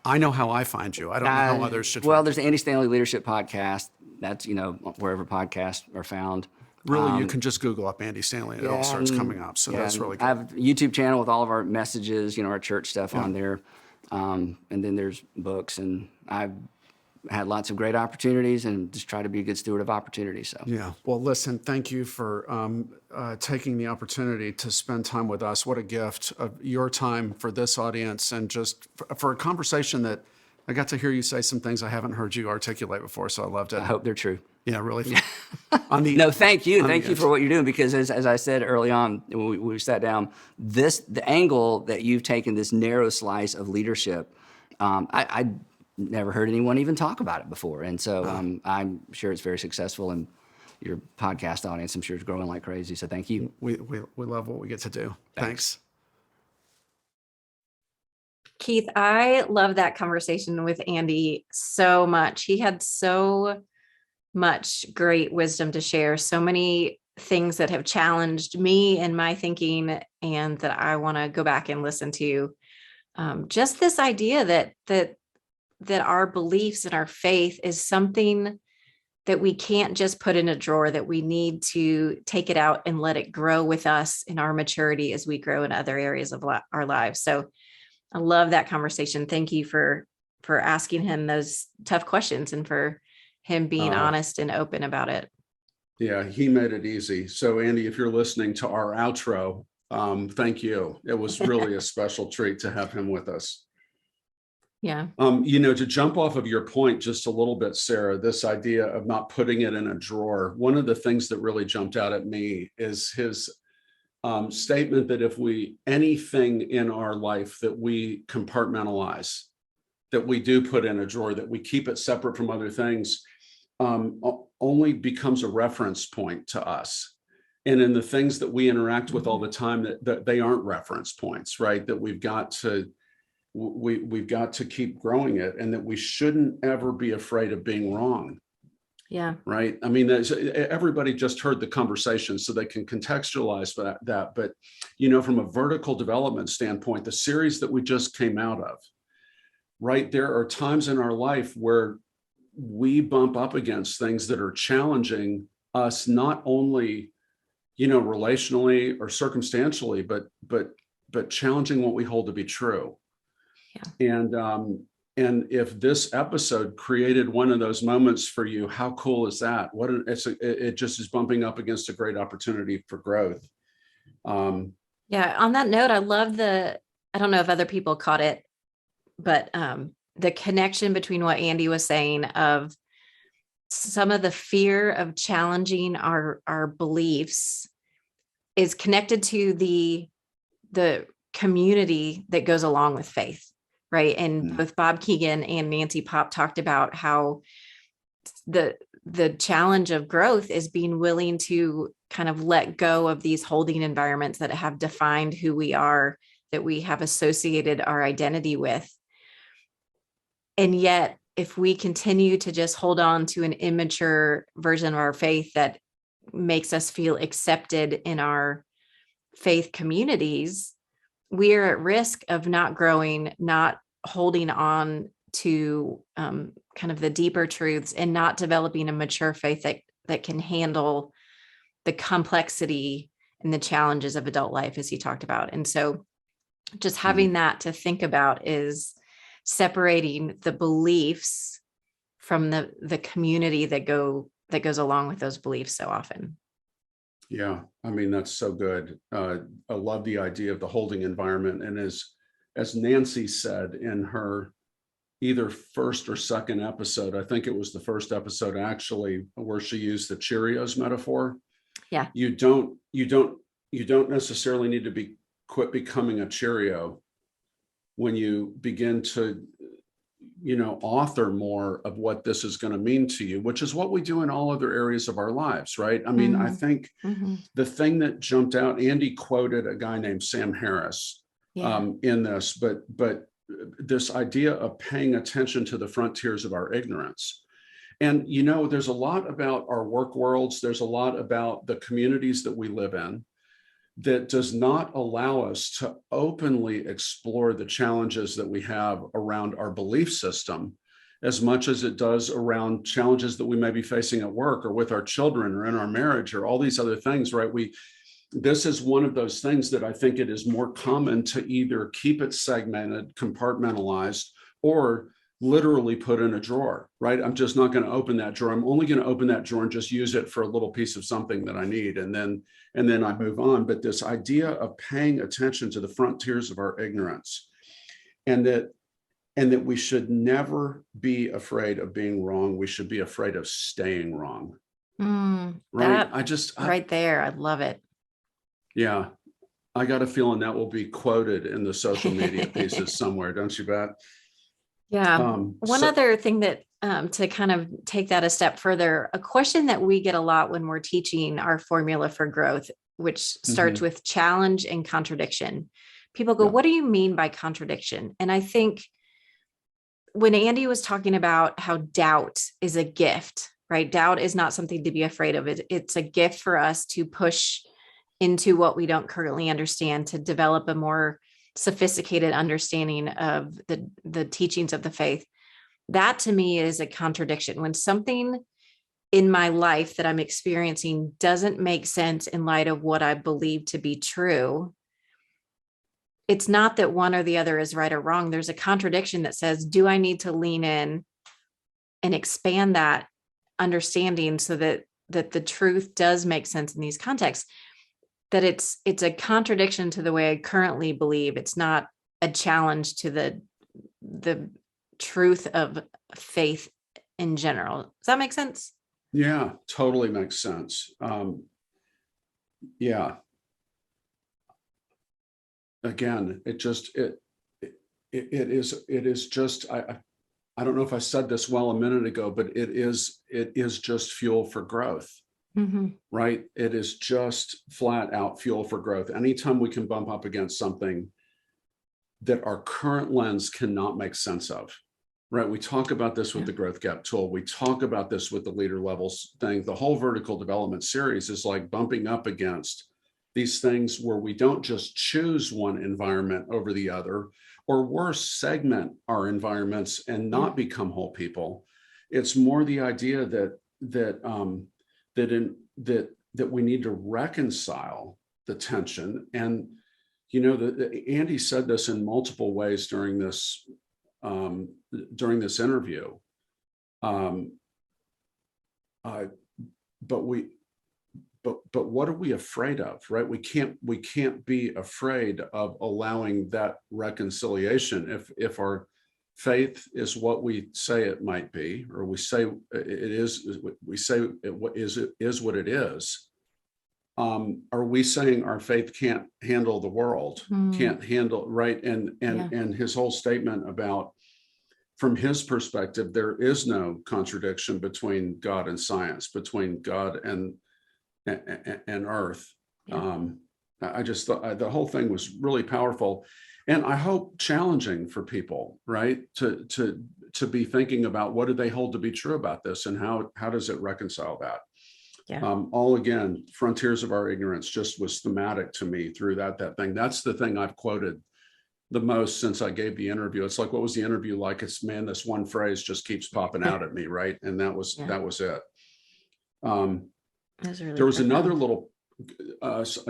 I know how I find you. I don't know how others should. Well, there's the Andy Stanley Leadership Podcast. That's, wherever podcasts are found. Really, you can just Google up Andy Stanley and it all starts coming up. So that's really good. I have a YouTube channel with all of our messages, our church stuff on there. And then there's books, and I've had lots of great opportunities and just try to be a good steward of opportunities. So yeah. Well, listen, thank you for taking the opportunity to spend time with us. What a gift of your time for this audience, and just for a conversation that I got to hear you say some things I haven't heard you articulate before. So I loved it. I hope they're true. Yeah, really. No, thank you. Thank you for what you're doing, because as I said early on when we sat down, the angle that you've taken, this narrow slice of leadership, I never heard anyone even talk about it before. And so I'm sure it's very successful, and your podcast audience, I'm sure, is growing like crazy. So thank you. We love what we get to do. Thanks. Keith, I love that conversation with Andy so much. He had so much great wisdom to share, so many things that have challenged me in my thinking and that I want to go back and listen to. Just this idea that our beliefs and our faith is something that we can't just put in a drawer, that we need to take it out and let it grow with us in our maturity as we grow in other areas of our lives. So I love that conversation. Thank you for asking him those tough questions and for him being honest and open about it. Yeah, he made it easy. So Andy, if you're listening to our outro, thank you. It was really a special treat to have him with us. Yeah. To jump off of your point just a little bit, Sarah, this idea of not putting it in a drawer, one of the things that really jumped out at me is his statement that if anything in our life that we compartmentalize, that we do put in a drawer, that we keep it separate from other things, only becomes a reference point to us. And in the things that we interact with all the time, that they aren't reference points, right? That we've got to keep growing it, and that we shouldn't ever be afraid of being wrong. Yeah. Right. I mean, everybody just heard the conversation, so they can contextualize that. But, from a vertical development standpoint, the series that we just came out of, right, there are times in our life where we bump up against things that are challenging us, not only, relationally or circumstantially, but challenging what we hold to be true. Yeah. And if this episode created one of those moments for you, how cool is that? It just is bumping up against a great opportunity for growth. Yeah. On that note, I love I don't know if other people caught it, but the connection between what Andy was saying of some of the fear of challenging our beliefs is connected to the community that goes along with faith. Right. And both Bob Keegan and Nancy Pop talked about how the challenge of growth is being willing to kind of let go of these holding environments that have defined who we are, that we have associated our identity with. And yet, if we continue to just hold on to an immature version of our faith that makes us feel accepted in our faith communities, we are at risk of not growing, not holding on to kind of the deeper truths, and not developing a mature faith that can handle the complexity and the challenges of adult life, as he talked about. And so just having that to think about is separating the beliefs from the community that goes along with those beliefs so often. Yeah, I mean, that's so good. I love the idea of the holding environment. And as Nancy said in her either first or second episode, I think it was the first episode actually, where she used the Cheerios metaphor. Yeah. You don't necessarily need to quit becoming a Cheerio when you begin to author more of what this is going to mean to you, which is what we do in all other areas of our lives, right? I mean, I think the thing that jumped out, Andy quoted a guy named Sam Harris in this, but this idea of paying attention to the frontiers of our ignorance. And, there's a lot about our work worlds. There's a lot about the communities that we live in that does not allow us to openly explore the challenges that we have around our belief system, as much as it does around challenges that we may be facing at work or with our children or in our marriage or all these other things, right? This is one of those things that I think it is more common to either keep it segmented, compartmentalized, or literally put in a drawer, right? I'm just not going to open that drawer. I'm only going to open that drawer and just use it for a little piece of something that I need. And then I move on. But this idea of paying attention to the frontiers of our ignorance, and that we should never be afraid of being wrong. We should be afraid of staying wrong. Right. Right there. I love it. Yeah. I got a feeling that will be quoted in the social media pieces somewhere. Don't you, Bet? Yeah. One other thing that to kind of take that a step further, a question that we get a lot when we're teaching our formula for growth, which starts with challenge and contradiction. People go, what do you mean by contradiction? And I think when Andy was talking about how doubt is a gift, right? Doubt is not something to be afraid of. It's a gift for us to push into what we don't currently understand, to develop a more sophisticated understanding of the teachings of the faith. That to me is a contradiction. When something in my life that I'm experiencing doesn't make sense in light of what I believe to be true, it's not that one or the other is right or wrong. There's a contradiction that says, do I need to lean in and expand that understanding so that the truth does make sense in these contexts? That it's a contradiction to the way I currently believe. It's not a challenge to the truth of faith in general. Does that make sense? Yeah, totally makes sense. Yeah. Again, it is just, I don't know if I said this well a minute ago, but it is just fuel for growth. Mm-hmm. Right? It is just flat out fuel for growth. Anytime we can bump up against something that our current lens cannot make sense of, right? We talk about this with the growth gap tool. We talk about this with the leader levels thing. The whole vertical development series is like bumping up against these things where we don't just choose one environment over the other, or worse, segment our environments and not become whole people. It's more the idea that we need to reconcile the tension. And Andy said this in multiple ways during this interview. But what are we afraid of, right? We can't be afraid of allowing that reconciliation if our faith is what we say it might be, or we say it is. We say it is what it is. Are we saying our faith can't handle the world, can't handle, right? And his whole statement about, from his perspective, there is no contradiction between God and science, between God and earth. Yeah. I just thought the whole thing was really powerful, and I hope challenging for people, right? To be thinking about, what do they hold to be true about this, and how does it reconcile that? Yeah. All again, frontiers of our ignorance just was thematic to me through that thing. That's the thing I've quoted the most since I gave the interview. It's like, what was the interview like? It's, man, this one phrase just keeps popping out at me, right? And that was it. There was another little,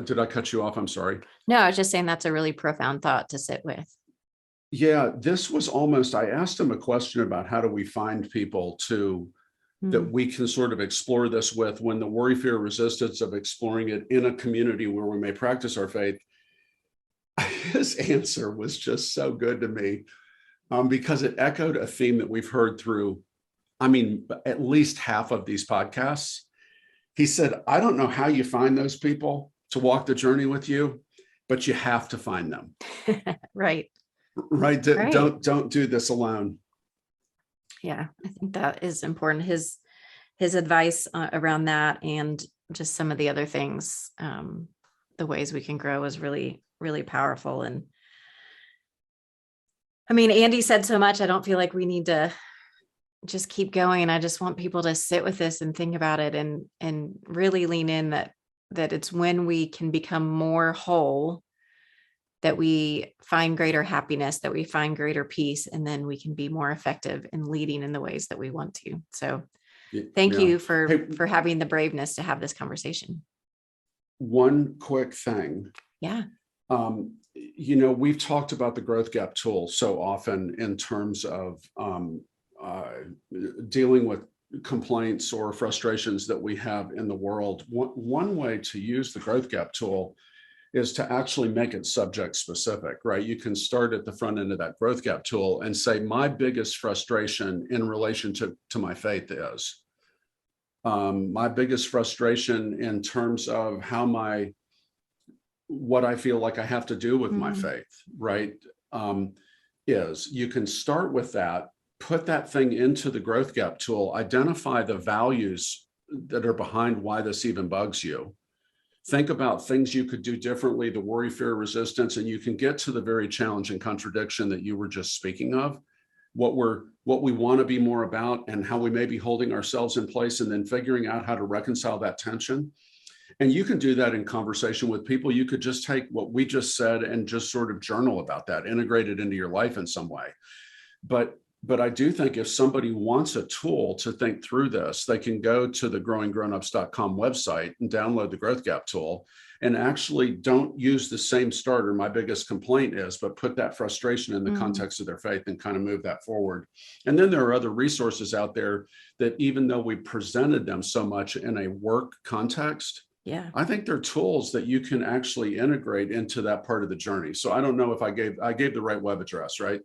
did I cut you off? I'm sorry. No, I was just saying that's a really profound thought to sit with. Yeah, this was almost, I asked him a question about how do we find people that we can sort of explore this with, when the worry, fear, resistance of exploring it in a community where we may practice our faith. His answer was just so good to me, because it echoed a theme that we've heard through, at least half of these podcasts. He said, I don't know how you find those people to walk the journey with you, but you have to find them. Right. Right. Don't do this alone. Yeah, I think that is important. His advice around that, and just some of the other things, the ways we can grow, is really, really powerful. And Andy said so much. I don't feel like we need to just keep going. I just want people to sit with this and think about it, and really lean in that it's when we can become more whole that we find greater happiness, that we find greater peace, and then we can be more effective in leading in the ways that we want to. So thank you for having the braveness to have this conversation. One quick thing. Yeah. We've talked about the growth gap tool so often in terms of dealing with complaints or frustrations that we have in the world. One way to use the growth gap tool is to actually make it subject specific, right? You can start at the front end of that growth gap tool and say, my biggest frustration in relation to my faith is, my biggest frustration in terms of what I feel like I have to do with my faith, right? Is you can start with that, put that thing into the growth gap tool, identify the values that are behind why this even bugs you. Think about things you could do differently, the worry, fear, resistance, and you can get to the very challenging contradiction that you were just speaking of, what we want to be more about and how we may be holding ourselves in place, and then figuring out how to reconcile that tension. And you can do that in conversation with people. You could just take what we just said and just sort of journal about that, integrate it into your life in some way. But I do think if somebody wants a tool to think through this, they can go to the growinggrownups.com website and download the growth gap tool. and actually don't use the same starter. My biggest complaint is, but put that frustration in the context of their faith and kind of move that forward. And then there are other resources out there that, even though we presented them so much in a work context, Yeah. I think they're tools that you can actually integrate into that part of the journey. So I don't know if I gave the right web address, right?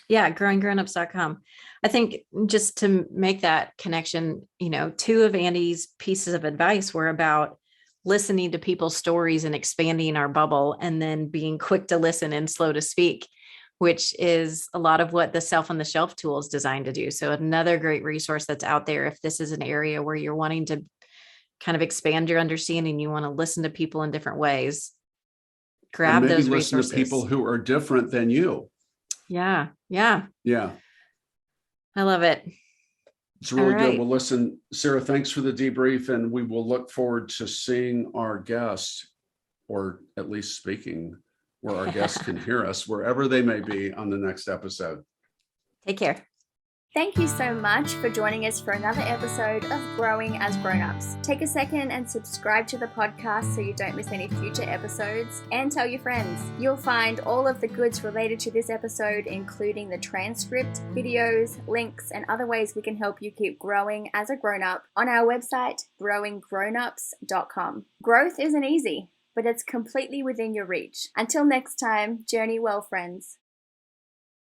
Yeah, growinggrownups.com. I think just to make that connection, 2 of Andy's pieces of advice were about listening to people's stories and expanding our bubble, and then being quick to listen and slow to speak, which is a lot of what the Self on the Shelf tool is designed to do. So another great resource that's out there, if this is an area where you're wanting to kind of expand your understanding, you want to listen to people in different ways, grab and maybe those listen resources. to people who are different than you. Yeah. I love it. It's really All right. good. Well, listen, Sarah, thanks for the debrief, and we will look forward to seeing our guests, or at least speaking where our guests can hear us, wherever they may be, on the next episode. Take care. Thank you so much for joining us for another episode of Growing as Grown-Ups. Take a second and subscribe to the podcast so you don't miss any future episodes, and tell your friends. You'll find all of the goods related to this episode, including the transcript, videos, links, and other ways we can help you keep growing as a grown-up, on our website, growinggrownups.com. Growth isn't easy, but it's completely within your reach. Until next time, journey well, friends.